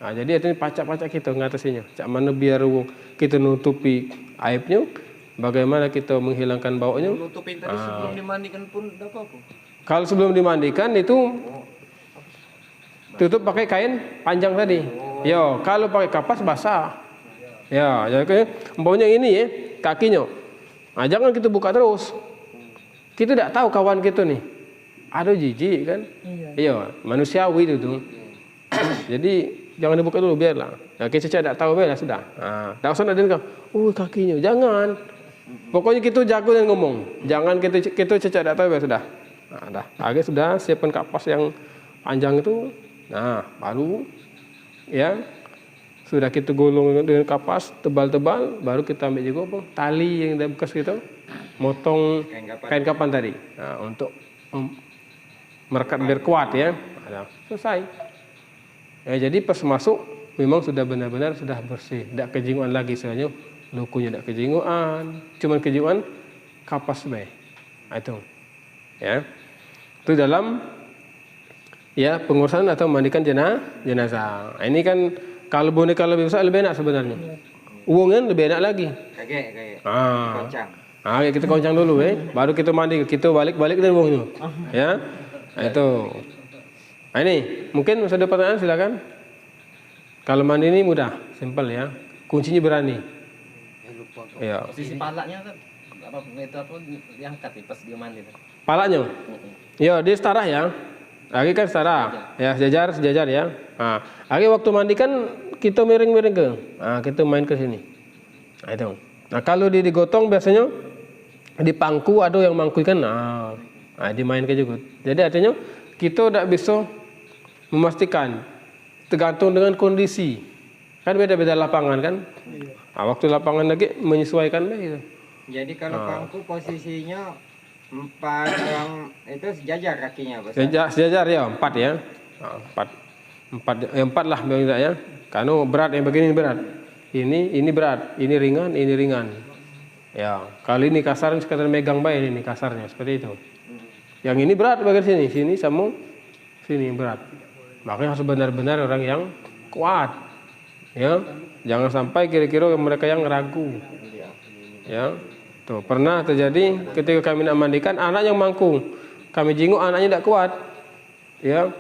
Nah, jadi itu pacak-pacak kita ngatasinya. Cak mana biar kita nutupi aibnya, bagaimana kita menghilangkan baunya. Nutupin tadi sebelum dimandikan pun tidak apa-apa. Kalau sebelum dimandikan itu tutup pakai kain panjang tadi. Yo, kalau pakai kapas basah. Ya, jadi umpamanya ini ya, kakinya. Jangan kita buka terus. Kita tidak tahu kawan kita nih. Ada jijik kan? Iya, manusiawi itu tuh. Jadi jangan dibuka dulu biarlah. Kita tidak tahu biarlah sudah. Tak usah ada kau. Kakinya, jangan. Pokoknya kita jago dan ngomong. Jangan kita cecak tidak tahu biar sudah. Dah. Agak sudah siapkan kapas yang panjang itu. Baru ya sudah kita golong dengan kapas tebal-tebal, baru kita ambil juga apa? Tali yang dah bekas kita, motong kain kapan tadi. Untuk merekat biar kuat ya. Selesai. Jadi pas masuk memang sudah benar-benar sudah bersih, tidak kejinguan lagi soalnya lukunya tidak kejinguan, cuman kejinguan kapas bae. Itu. Ya. Itu dalam ya pengurusan atau mandikan jenazah. Ini kan kalau boneka lebih besar lebih enak sebenarnya. Uangnya lebih enak lagi. Kayak. Koncang. Kita koncang dulu baru kita mandi, kita balik dari uangnya. Ya. Itu. Ini mungkin masih ada pertanyaan silakan. Kalau mandi ini mudah, simpel ya. Kuncinya berani. Ya. Posisi palanya kan apa diangkat pas dia mandi. Palanya. Ya, dia setara ya. Lagi kan setara. Ya, sejajar ya. Lagi waktu mandi kan kita miring-miring ke. Kita main ke sini. Itu. Kalau digotong biasanya di pangku ada yang mangkui kan. Dimain ke juga. Jadi artinya kita tidak bisa memastikan, tergantung dengan kondisi. Kan beda-beda lapangan kan. Waktu lapangan lagi menyesuaikan gitu. Jadi kalau pangku posisinya 4 orang itu sejajar kakinya, Bos. Sejajar ya, 4 ya. 4 lah bilang ya. Karena berat yang begini berat. Ini berat, ini ringan. Ya, kali ini kasar sekadar megang baik ini kasarnya seperti itu. Yang ini berat bagian sini sama sini berat. Makanya harus benar-benar orang yang kuat. Ya, jangan sampai kira-kira mereka yang ragu. Ya. Tuh, pernah terjadi ketika kami nak mandikan anak yang mangkung. Kami jenguk anaknya tidak kuat. Ya.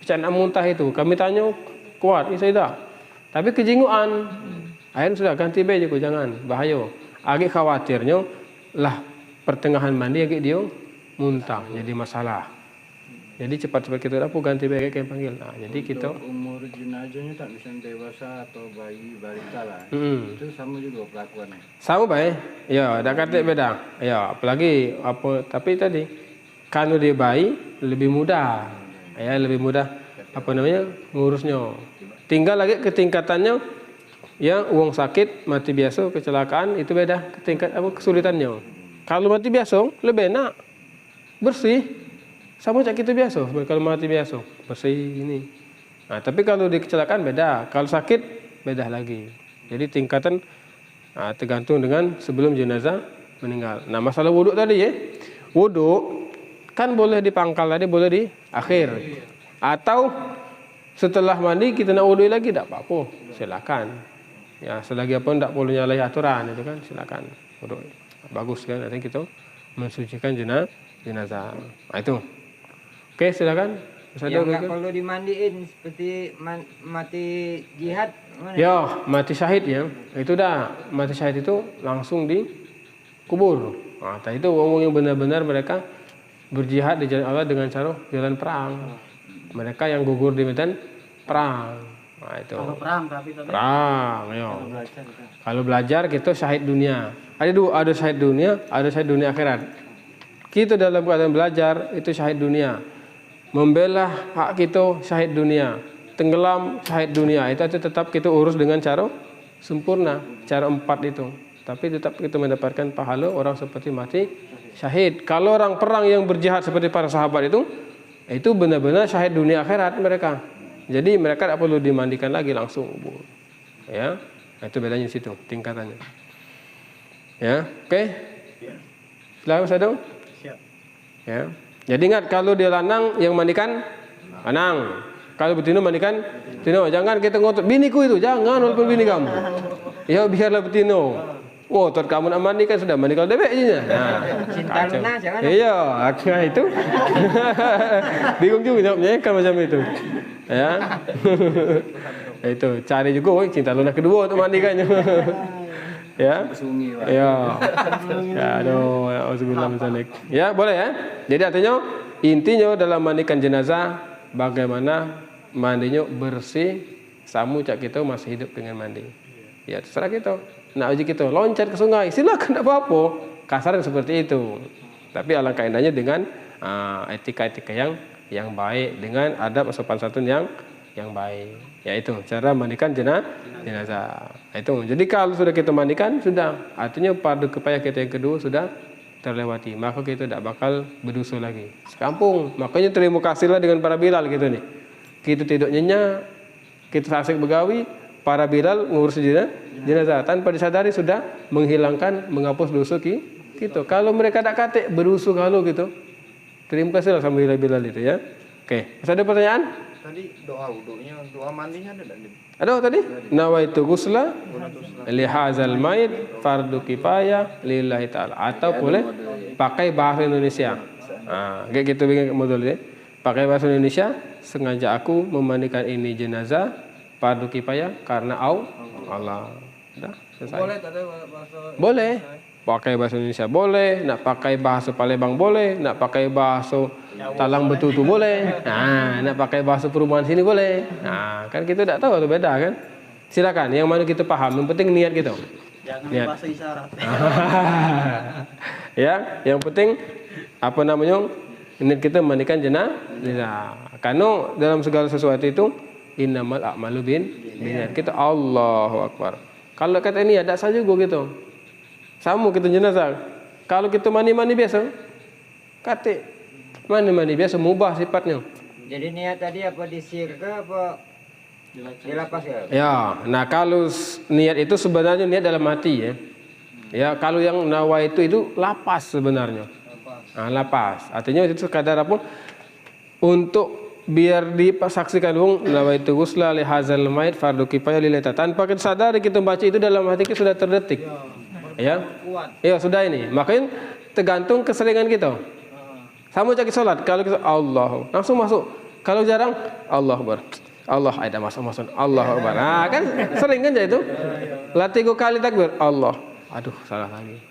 Nak muntah itu. Kami tanya kuat, saya dah. Tapi kejinguan. Akhirnya sudah ganti baju jangan, bahaya. Agak khawatirnya lah pertengahan mandi agak dia muntah jadi masalah. Jadi cepat-cepat kita dapur ganti baju kayak panggil. Jadi kita umur jenazahnya tak bisa dewasa atau bayi balita lah. Itu sama juga pelakuannya. Sama baik. Ya, ada kata beda. Ya, apalagi apa tapi tadi kalau dia bayi lebih mudah. Ya, lebih mudah ngurusnya. Tinggal lagi ketingkatannya ya uang sakit, mati biasa, kecelakaan itu beda tingkat kesulitannya. Kalau mati biasa lebih enak. Bersih. Sama cak kita biasa, kalau mati biasa, bersih ini. Tapi kalau di kecelakaan beda, kalau sakit beda lagi. Jadi tingkatan tergantung dengan sebelum jenazah meninggal. Masalah wuduk tadi ya, wuduk kan boleh di pangkal tadi, boleh di akhir. Atau setelah mandi kita nak wuduk lagi, tak apa-apa, silakan. Ya selagi apa tidak boleh nyalahi aturan itu kan, silakan wuduk. Bagus kan, nanti kita mensucikan jenazah. Itu. Oke, silakan. Yang nggak perlu dimandiin seperti mati jihad. Ya, mati syahid ya. Itu dah mati syahid itu langsung dikubur. Itu orang yang benar-benar mereka berjihad di jalan Allah dengan cara jalan perang. Mereka yang gugur di medan perang. Itu. Kalau perang tapi perang, ya. Kalau belajar kita syahid dunia. Ada syahid dunia, ada syahid dunia akhirat. Kita dalam keadaan belajar itu syahid dunia. Membela hak kita syahid dunia, tenggelam syahid dunia, itu tetap kita urus dengan cara sempurna, cara 4 itu. Tapi tetap kita mendapatkan pahala orang seperti mati syahid. Kalau orang perang yang berjihad seperti para sahabat itu benar-benar syahid dunia akhirat mereka. Jadi mereka tidak perlu dimandikan lagi langsung. Ya, itu bedanya di situ tingkatannya. Ya, oke. Silakan Ustaz. Siap. Ya. Jadi ingat kalau dia lanang yang mandikan lanang. Kalau betina mandikan betina. Jangan kita ngotot biniku itu, jangan walaupun bini kamu. Ya biarlah betino. Ngotot kamu nak mandi kan sudah mandi kalau debek aja. Cinta Luna jangan. Iya, akhirnya itu. Bingung juga jawabnya kan macam itu. Ya. Itu cari juga cinta Luna kedua untuk mandikannya. Ya. Sungi, Pak. Ya. Ya, aduh, auzubillah min dzalik. Ya, boleh ya. Jadi artinya intinya dalam mandikan jenazah bagaimana mandinya bersih, samu cak kita masih hidup dengan mandi. Ya, terserah kita. Nak uji kita loncat ke sungai, silakan, enggak apa-apa. Kasar seperti itu. Tapi alangkah indahnya dengan etika-etika yang baik, dengan adab sopan santun yang baik. Yaitu cara mandikan jenazah. Itu. Jadi kalau sudah kita mandikan, sudah. Artinya fardu kifayah kita yang kedua sudah terlewati. Maka kita tidak bakal berdosa lagi. Sekampung. Makanya terima kasihlah dengan para Bilal gitu nih. Kita tidur nyenyak, kita asik begawi, para Bilal ngurus jenazah. Tanpa disadari sudah menghilangkan, menghapus dosa kita. Kalau mereka tak katik berdosa kalau gitu. Terima kasihlah sama Bilal itu ya. Oke. Masih ada pertanyaan? Tadi doa wudunya, doa mandinya ada enggak? Ada tadi? Nawaitu ghusla li hadzal mayit fardu kifayah lillahi taala. Atau boleh pakai bahasa Indonesia. Kayak gitu bikin modul ya. Pakai bahasa Indonesia, sengaja aku memandikan ini jenazah fardu kifayah karena Allah. Udah, selesai. Boleh tak ada bahasa. Boleh. Pakai bahasa Indonesia boleh, nak pakai bahasa Palembang boleh, nak pakai bahasa Talang Betutu boleh. Nah, nak pakai bahasa perumahan sini boleh. Nah, kan kita tidak tahu atau beda kan? Silakan, yang mana kita paham, yang penting niat kita. Jangan Niat. bahasa isyarat. Ya, yang penting apa namanya? Niat kita memandikan jenazah. Karena dalam segala sesuatu itu innamal a'malu binniyat. Kita Allahu Akbar. Kalau kata ini ada saja gue gitu. Sama kita jenazah. Kalau kita mandi-mandi biasa, kate mandi-mandi biasa mubah sifatnya. Jadi niat tadi apa di sirga apa di lapas ya? Ya, nah kalau niat itu sebenarnya niat dalam hati ya. Ya, kalau yang nawa itu lapas sebenarnya. Nah, lapas. Artinya itu sekadar apa? Untuk biar disaksikan wong nawaitu ghusla li hadzal mayit fardu kifayah lillahi ta'ala. Tanpa kita sadari kita baca itu dalam hati kita sudah terdetik. Ya. Ya, sudah ini. Makanya tergantung keseringan kita. Sama cakap salat, kalau kita Allah langsung masuk. Kalau jarang Allah Akbar. Allah ada masuk Allah Akbar. Nah, kan sering kan itu. Latih 3 kali takbir Allah. Aduh, salah lagi.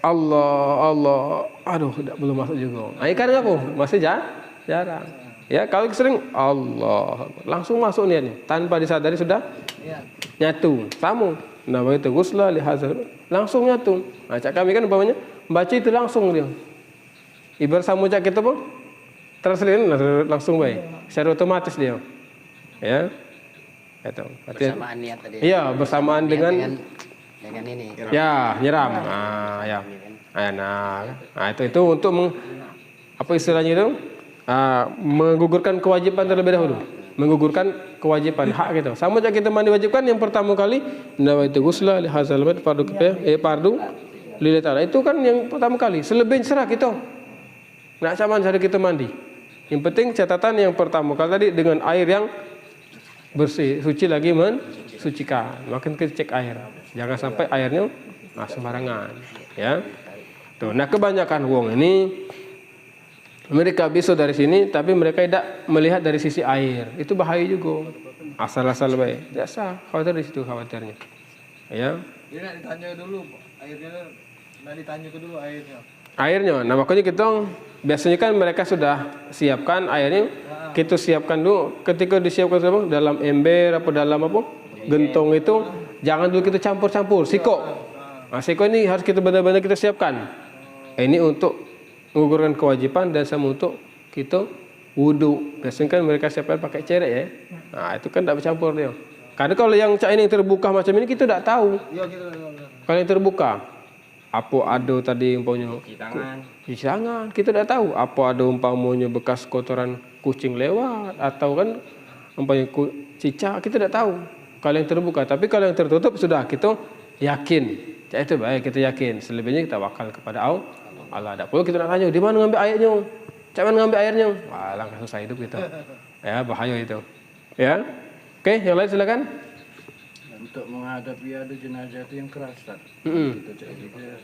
Allah. Aduh, belum masuk juga. Nah, karena apa? Masih jarang. Ya, kalau sering Allah langsung masuk niatnya tanpa disadari sudah nyatu. Sama. Nawaitu ghusla li hadzal langsung nyatu. Nah, cak kami kan umpamanya baca itu langsung dia. Ibarat sama cak kita pun terselin langsung baik. Secara otomatis dia. Ya. Itu. Bersamaan niat tadi. Iya, bersamaan Niat dengan ini. ya, nyiram. Ya. Nah, itu untuk apa istilahnya itu? Menggugurkan kewajiban terlebih dahulu. Menggugurkan kewajiban hak gitu. Sama aja kita mandi wajibkan yang pertama kali nawaitu ghusla li hadzal mayit fardu kifayah fardu lillahi ta'ala. Itu kan yang pertama kali. Selebihnya serah kita. Enggak sama hari kita mandi. Yang penting catatan yang pertama kali tadi dengan air yang bersih, suci lagi mensucikan. Makin kita cek air. Jangan sampai airnya sembarangan, ya. Tuh, nah kebanyakan wong ini mereka bisa dari sini, tapi mereka tidak melihat dari sisi air. Itu bahaya juga. Asal-asal baik. Tidak sah. Khawatir di situ khawatirnya. Ya. Jadi nak ditanya dulu airnya, nak ditanya dulu airnya. Airnya. Nah makanya kita biasanya kan mereka sudah siapkan airnya. Kita siapkan dulu. Ketika disiapkan dalam ember apa dalam apa gentong itu, jangan dulu kita campur-campur. Siko. Nah, siko ini harus kita benar-benar kita siapkan. Ini untuk menggugurkan kewajiban dan sama untuk kita wudu. Biasanya kan mereka siapkan pakai cerek ya. Nah, itu kan tidak bercampur dia. Karena kalau yang cak ini yang terbuka macam ini kita tidak tahu. Kalau yang terbuka, apa ada tadi umpamanya cuci tangan, kita tidak tahu. Apa ada umpamanya bekas kotoran kucing lewat atau kan umpamanya cicak, kita tidak tahu. Kalau yang terbuka, tapi kalau yang tertutup sudah kita yakin. Cak itu baik, kita yakin. Selebihnya kita wakal kepada Allah. Tak perlu kita nak tanya, di mana ngambil airnya? Cak mana ngambil airnya? Wah, langkah susah hidup kita. Ya, bahaya itu. Ya. Oke, yang lain silakan. Untuk menghadapi ada jenazah itu yang keras, Ustaz. Kita cek juga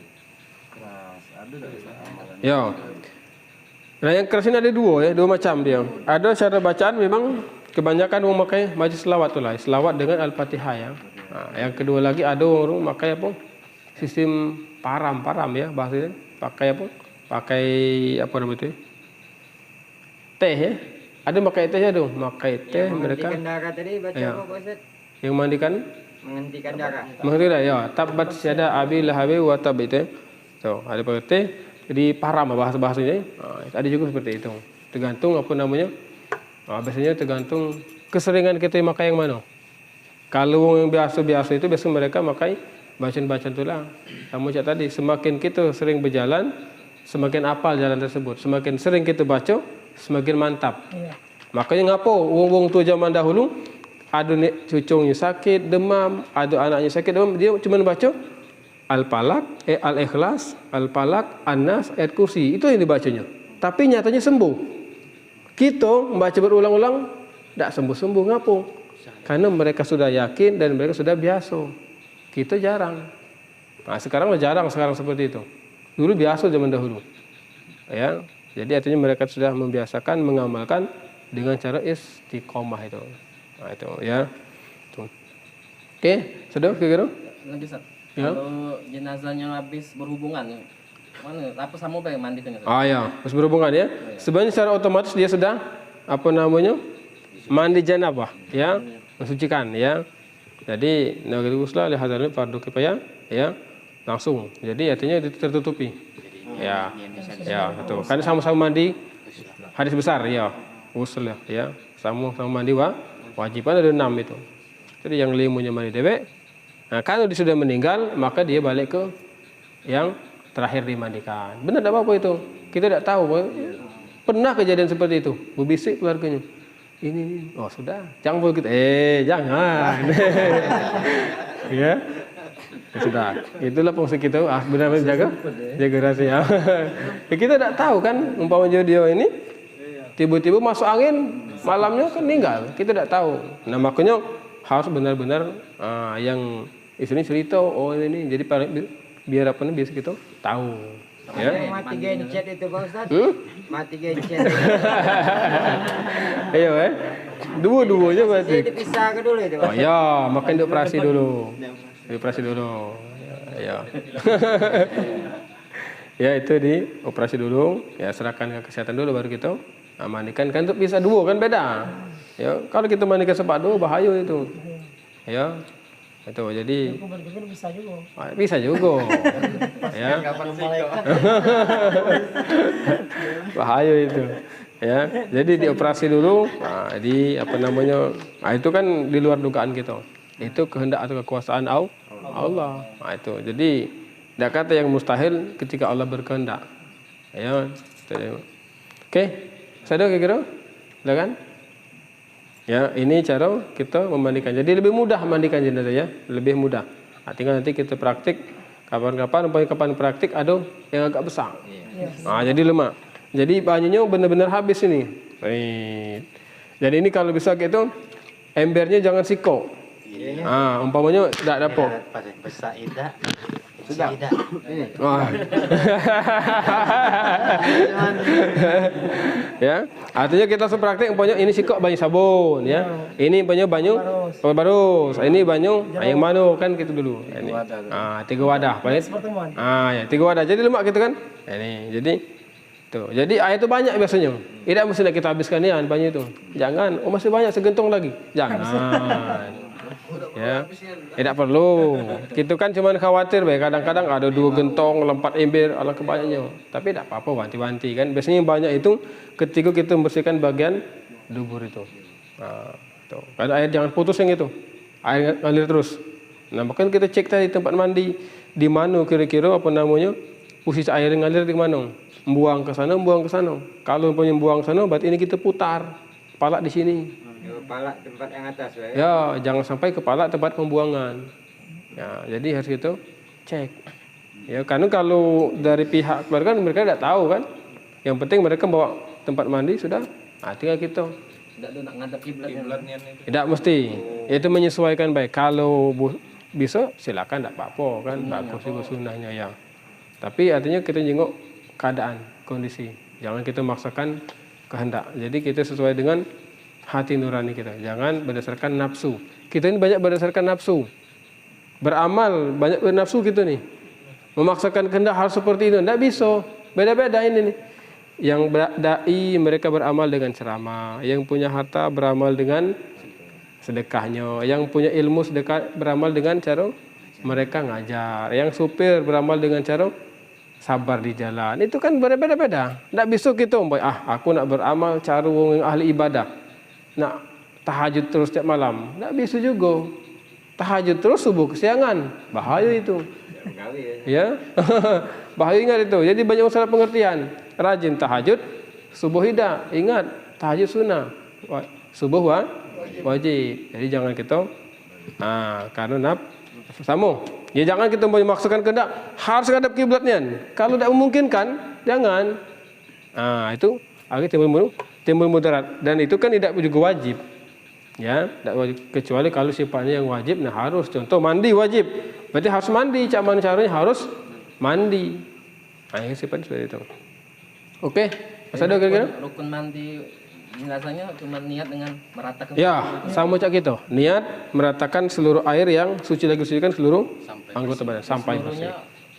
keras. Ada tak amalan? Ya. Nah, yang keras ini ada dua macam dia. Ada cara bacaan memang kebanyakan memakai majlis selawat tu lah. Selawat dengan Al-Fatihah ya. Nah, yang kedua lagi ada orang pakai apa? Sistem param ya bahasanya. Pakai apa? Pakai apa namanya itu? Teh ya. Ada pakai tehnya dong, pakai teh mereka. Menghentikan darah tadi baca Ya. apa Pak Ustaz? Yang mandikan Menghentikan darah. menghentikan ya. Tabat syada abi lahabi wa tab itu. Tuh, ada pakai teh jadi param bahasa-bahasanya. Nah, ada juga seperti itu. Tergantung apa namanya? Biasanya tergantung keseringan kita makai yang mana. Kalau yang biasa-biasa itu biasa mereka makai bacaan-bacaan itulah. Kamu cak tadi, semakin kita sering berjalan, semakin apal jalan tersebut. Semakin sering kita baca, semakin mantap. Makanya ngapo wong-wong tu zaman dahulu ada cucunya sakit, demam, ada anaknya sakit, demam, dia cuma baca Al-Falaq, Al-Ikhlas, Al-Falaq, An-Nas, ayat kursi. Itu yang dibacanya. Tapi nyatanya sembuh. Kita membaca berulang-ulang tidak sembuh-sembuh ngapo? Karena mereka sudah yakin dan mereka sudah biasa. Kita jarang. Nah, sekarang jarang seperti itu. Dulu biasa zaman dahulu. Ya. Jadi artinya mereka sudah membiasakan mengamalkan dengan cara istiqomah itu. Nah, itu ya. Tuh. Oke, sudah kira-kira? Lagi Ustaz. Ya. Kalau jenazahnya habis berhubungan, mana? Apa sama apa yang mandikan? Ya, harus berhubungan ya. Sebenarnya secara otomatis dia sudah apa namanya? Mandi janabah, ya. Mensucikan, ya. Jadi nabi ghusla li hadzal fardu kifayah, ya. Langsung. Jadi artinya itu tertutupi. Ya. Ya, betul. Karena sama-sama mandi hadis besar, ya. Ghusl ya. Sama-sama mandi wajiban ada 6 itu. Jadi yang 5-nya mandi dewek. Nah, kalau dia sudah meninggal, maka dia balik ke yang terakhir dimandikan. Benar tak apa-apa itu. Kita tidak tahu. Pernah kejadian seperti itu. Berbisik keluarganya. Ini. Oh sudah. Jangan boleh kita. Jangan. Ya. Ya sudah. Itulah fungsi kita. Benar-benar jaga rahasia. Ya, kita tidak tahu kan. Umpamanya dia ini. Tiba-tiba masuk angin. Malamnya kan meninggal. Kita tidak tahu. Nah makanya harus benar-benar yang istrinya cerita. Oh ini. Jadi biar apa nih biasa kita tahu ya. Mati gencet itu Pak Ustaz. Mati gencet. Ayo dua-duanya berarti. Dipisah ke dulu itu Pak. Oh ya, makan dioperasi dulu. Ya. Ya itu dioperasi dulu, ya serahkan ke kesehatan dulu baru kita mandikan. Kan untuk bisa dua kan beda. Ya, kalau kita mandikan sepadu bahaya itu. Ya. Itu jadi bisa juga ya. Bahaya itu ya. Jadi dioperasi dulu. Nah, itu kan di luar dugaan kita. Itu kehendak atau kekuasaan Allah. Nah, itu jadi tidak kata yang mustahil ketika Allah berkehendak ya. Oke, sadar kira-kira udah kan? Ya, ini cara kita memandikan. Jadi lebih mudah mandikan jenazah ya, lebih mudah. Nah, tinggal nanti kita praktik kapan praktik ada yang agak besar. Nah, jadi lemak. Jadi banyunya benar-benar habis ini. Jadi ini kalau bisa gitu embernya jangan sikok. Umpamanya tidak dapat. Besar tidak. Sudah. Wah. Ya, artinya kita sepraktik umpamanya ini sikok banyu sabun ya. Ini umpamanya banyu barus. Ini banyu yang mana kan gitu dulu. Ini. 3 wadah. Ya 3 wadah. Jadi lemak gitu kan. Ini. Jadi tuh. Jadi air itu banyak biasanya. Tidak mesti kita habiskan ya banyu itu. Jangan. Oh masih banyak segentong lagi. Jangan. Ya, tidak perlu. Kita kan cuma khawatir, kadang-kadang ada 2 gentong, 4 ember, ala kebanyaknya. Tapi tidak apa-apa, wanti-wanti kan. Biasanya yang banyak itu ketika kita membersihkan bagian dubur itu. Nah, tuh. Kalau air jangan putus yang itu, air ngalir terus. Nah, makanya kita cek tadi tempat mandi di mana kira-kira apa namanya posisi air ngalir di mana. Buang ke sana. Kalau punya buang ke sana, berarti ini kita putar, palak di sini. Kepala tempat yang atas ya, jangan sampai kepala tempat pembuangan. Ya, jadi harus itu cek. Ya, karena kalau dari pihak keluarga mereka tidak tahu kan. Yang penting mereka bawa tempat mandi sudah. Tinggal kita. Tidak nak ngadap kiblatnya. Tidak mesti. Itu menyesuaikan baik. Kalau bisa silakan tidak apa-apa kan. Bagus juga sunnahnya ya. Tapi artinya kita jenguk keadaan, kondisi. Jangan kita maksakan kehendak. Jadi kita sesuai dengan hati nurani kita. Jangan berdasarkan nafsu. Kita ini banyak berdasarkan nafsu. beramal banyak bernafsu gitu nih. Memaksakan kehendak harus seperti itu, tidak bisa. Beda-beda ini nih. Yang dai mereka beramal dengan ceramah, yang punya harta beramal dengan sedekahnya, yang punya ilmu sedekah beramal dengan cara mereka ngajar, yang supir beramal dengan cara sabar di jalan. Itu kan berbeda-beda. Tidak bisa kita aku nak beramal cara wong yang ahli ibadah, nak tahajud terus setiap malam. Tidak bisa juga. Tahajud terus subuh kesiangan, bahaya itu. Ya, bahaya, ingat itu. Jadi banyak masalah pengertian. Rajin tahajud, subuh tidak. Ingat, tahajud sunnah, subuh wajib. Jadi jangan kita karena sama. Ya jangan kita memaksakan kehendak harus hadap kiblatnya. Kalau tidak memungkinkan, jangan. Itu akhirnya timbul mudarat, dan itu kan tidak juga wajib. Ya, tidak wajib, kecuali kalau sifatnya yang wajib. Nah harus, contoh mandi wajib, berarti harus mandi. Cak mana caranya? Harus mandi. Ini sifatnya seperti itu. Oke, Mas ada kira-kira? Rukun mandi jenazahnya cuma niat dengan meratakan. Ya, sama cak gitu. Niat meratakan seluruh air yang suci lagi sucikan seluruh anggota badan sampai bersih.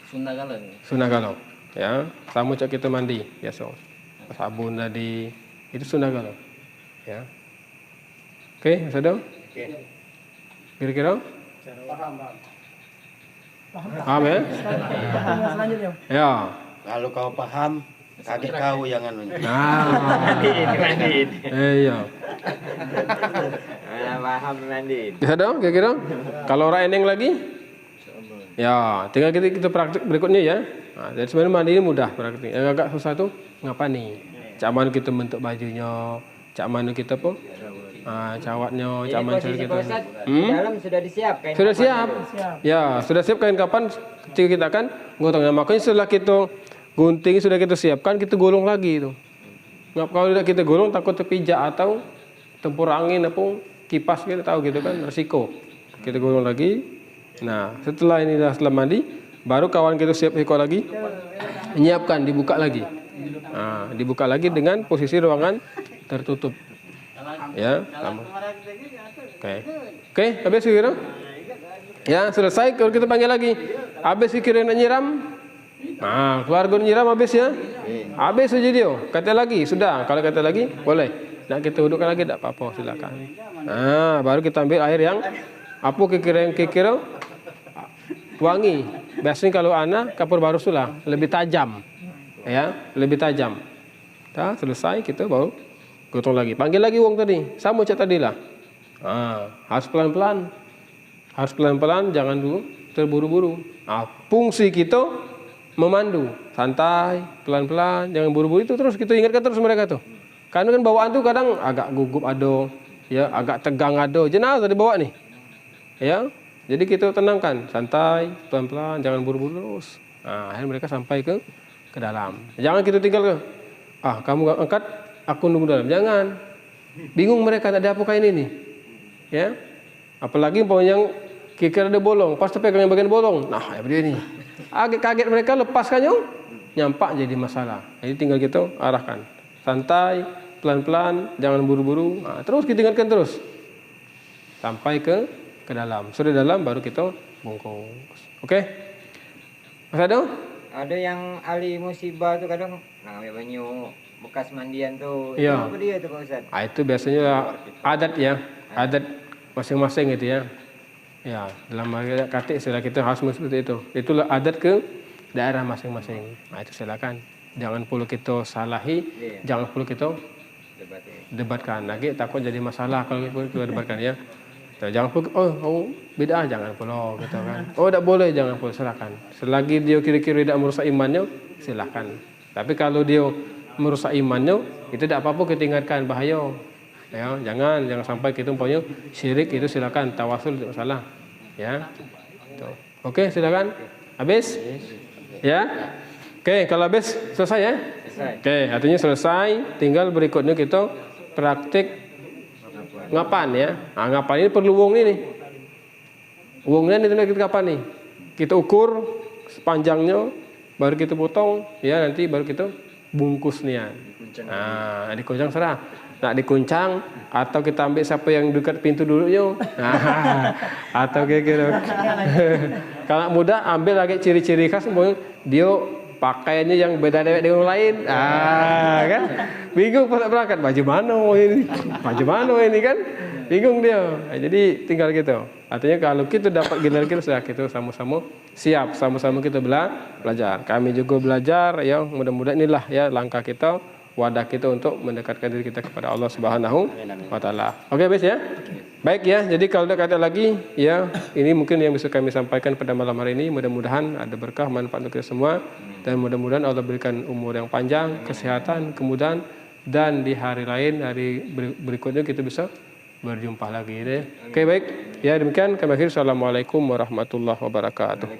Sunnah galau. Sunnah galau. Ya, sama cak kita mandi biasa. Sabun tadi itu sunnah galau. Ya. Oke, Mas Ado? Kira-kira? Paham ya? Selanjutnya. Ya. Kalau kau paham, kaget kau jangan. Iya. Paham mandiin. Bisa dong kira-kira? Kalau orang eneng lagi? Ya, tinggal kita praktik berikutnya ya. Jadi sebenarnya mandi ini mudah praktik. Yang agak susah tuh ngapa nih? Cak mana kita bentuk bajunya, cak mana kita pun cawatnya, cak mana cara kita. Dalam sudah disiapkan. Sudah siap. Ya, sudah siap kain kapan ketika kita akan gotongnya. Makanya setelah kita gunting sudah kita siapkan, kita gulung lagi itu. Kalau tidak kita gulung takut terpijak atau tempur angin apa kipas, kita tahu gitu kan resiko. Kita gulung lagi. Nah, setelah mandi, baru kawan kita siap ikut lagi, menyiapkan, dibuka lagi. Dibuka lagi dengan posisi ruangan tertutup. Ya, sama. Oke, habis kira? Ya, selesai. Kalau kita panggil lagi, habis kira nak nyiram. Keluarga nyiram habis ya. Habis saja dia. Kata lagi, sudah. Kalau kata lagi, boleh. Nak kita dudukkan lagi, tak apa-apa, silakan. Baru kita ambil air yang apa kira-kira wangi. Biasanya kalau anak kapur baru sulah lebih tajam. Ya, lebih tajam. Selesai kita baru gotong lagi. Panggil lagi wong tadi. Sama cak tadi lah. Harus pelan-pelan. Harus pelan-pelan, jangan dulu terburu-buru. Fungsi kita memandu, santai, pelan-pelan, jangan buru-buru itu terus kita ingatkan terus mereka tuh. Karena kan bawaan tuh kadang agak gugup ado, ya agak tegang ado. Jenazah dibawa nih. Ya. Jadi kita tenangkan, santai, pelan-pelan, jangan buru-buru terus. Akhirnya mereka sampai ke dalam. Jangan kita tinggal ke kamu gak angkat, aku nunggu dalam. Jangan. Bingung mereka tak ada apa kain ini. Ya. Apalagi yang kira ada bolong, pas pegang yang bagian bolong. Nah, ya begini. Agak kaget mereka, lepaskannya, nyampak jadi masalah. Jadi tinggal kita arahkan. Santai, pelan-pelan, jangan buru-buru. Terus kita ingatkan terus. Sampai ke dalam. Sudah dalam baru kita bungkus. Oke? Mas Ado? Ada yang ahli musibah tuh kadang banyak bekas mandian tuh. Iya. Apa dia tuh Pak Ustaz? Itu biasanya adat ya. Adat masing-masing gitu ya. Ya, dalam kata istilah kita harus seperti itu. Itulah adat ke daerah masing-masing. Itu silakan. Jangan perlu kita salahi, jangan perlu kita debatkan. Lagi takut jadi masalah kalau kita debatkan ya. Jangan perlu bid'ah, jangan perlu gitu kan. Tak boleh, jangan perlu, silakan. Selagi dia kira-kira tidak merusak imannya, silakan. Tapi kalau dia merusak imannya, itu tidak apa-apa kita ingatkan, bahaya. Ya, jangan sampai kita umpamanya syirik, itu silakan, tawasul tidak masalah. Ya. Tuh. Oke, silakan. Habis? Ya. Oke, kalau habis selesai ya? Selesai. Oke, artinya selesai, tinggal berikutnya kita praktik ngapan ya. Ngapan ini perlu wong ini. Wongnya ini kita kapan nih? Kita ukur sepanjangnya, baru kita potong, ya nanti baru kita bungkus nih. Dikuncang serah. nak dikuncang atau kita ambil siapa yang dekat pintu dulunya. Atau kayak gitu. Kalau anak muda ambil lagi ciri-ciri khas, dia pakaiannya yang beda dengan orang lain. Kan? Bingung pas berangkat, baju mana ini? Baju mana ini kan? Bingung dia. Jadi tinggal gitu. Artinya kalau kita dapat generasi sudah kita sama-sama siap, sama-sama kita belajar. Kami juga belajar ya, mudah-mudahan inilah ya langkah kita, wadah kita untuk mendekatkan diri kita kepada Allah Subhanahu wa taala. Oke, Bes ya. Baik ya. Jadi kalau ada kata lagi ya, ini mungkin yang bisa kami sampaikan pada malam hari ini. Mudah-mudahan ada berkah manfaat untuk kita semua dan mudah-mudahan Allah berikan umur yang panjang, kesehatan, kemudahan dan di hari lain, hari berikutnya kita bisa berjumpa lagi deh. Oke, baik. Ya demikian kami akhir. Assalamualaikum warahmatullahi wabarakatuh.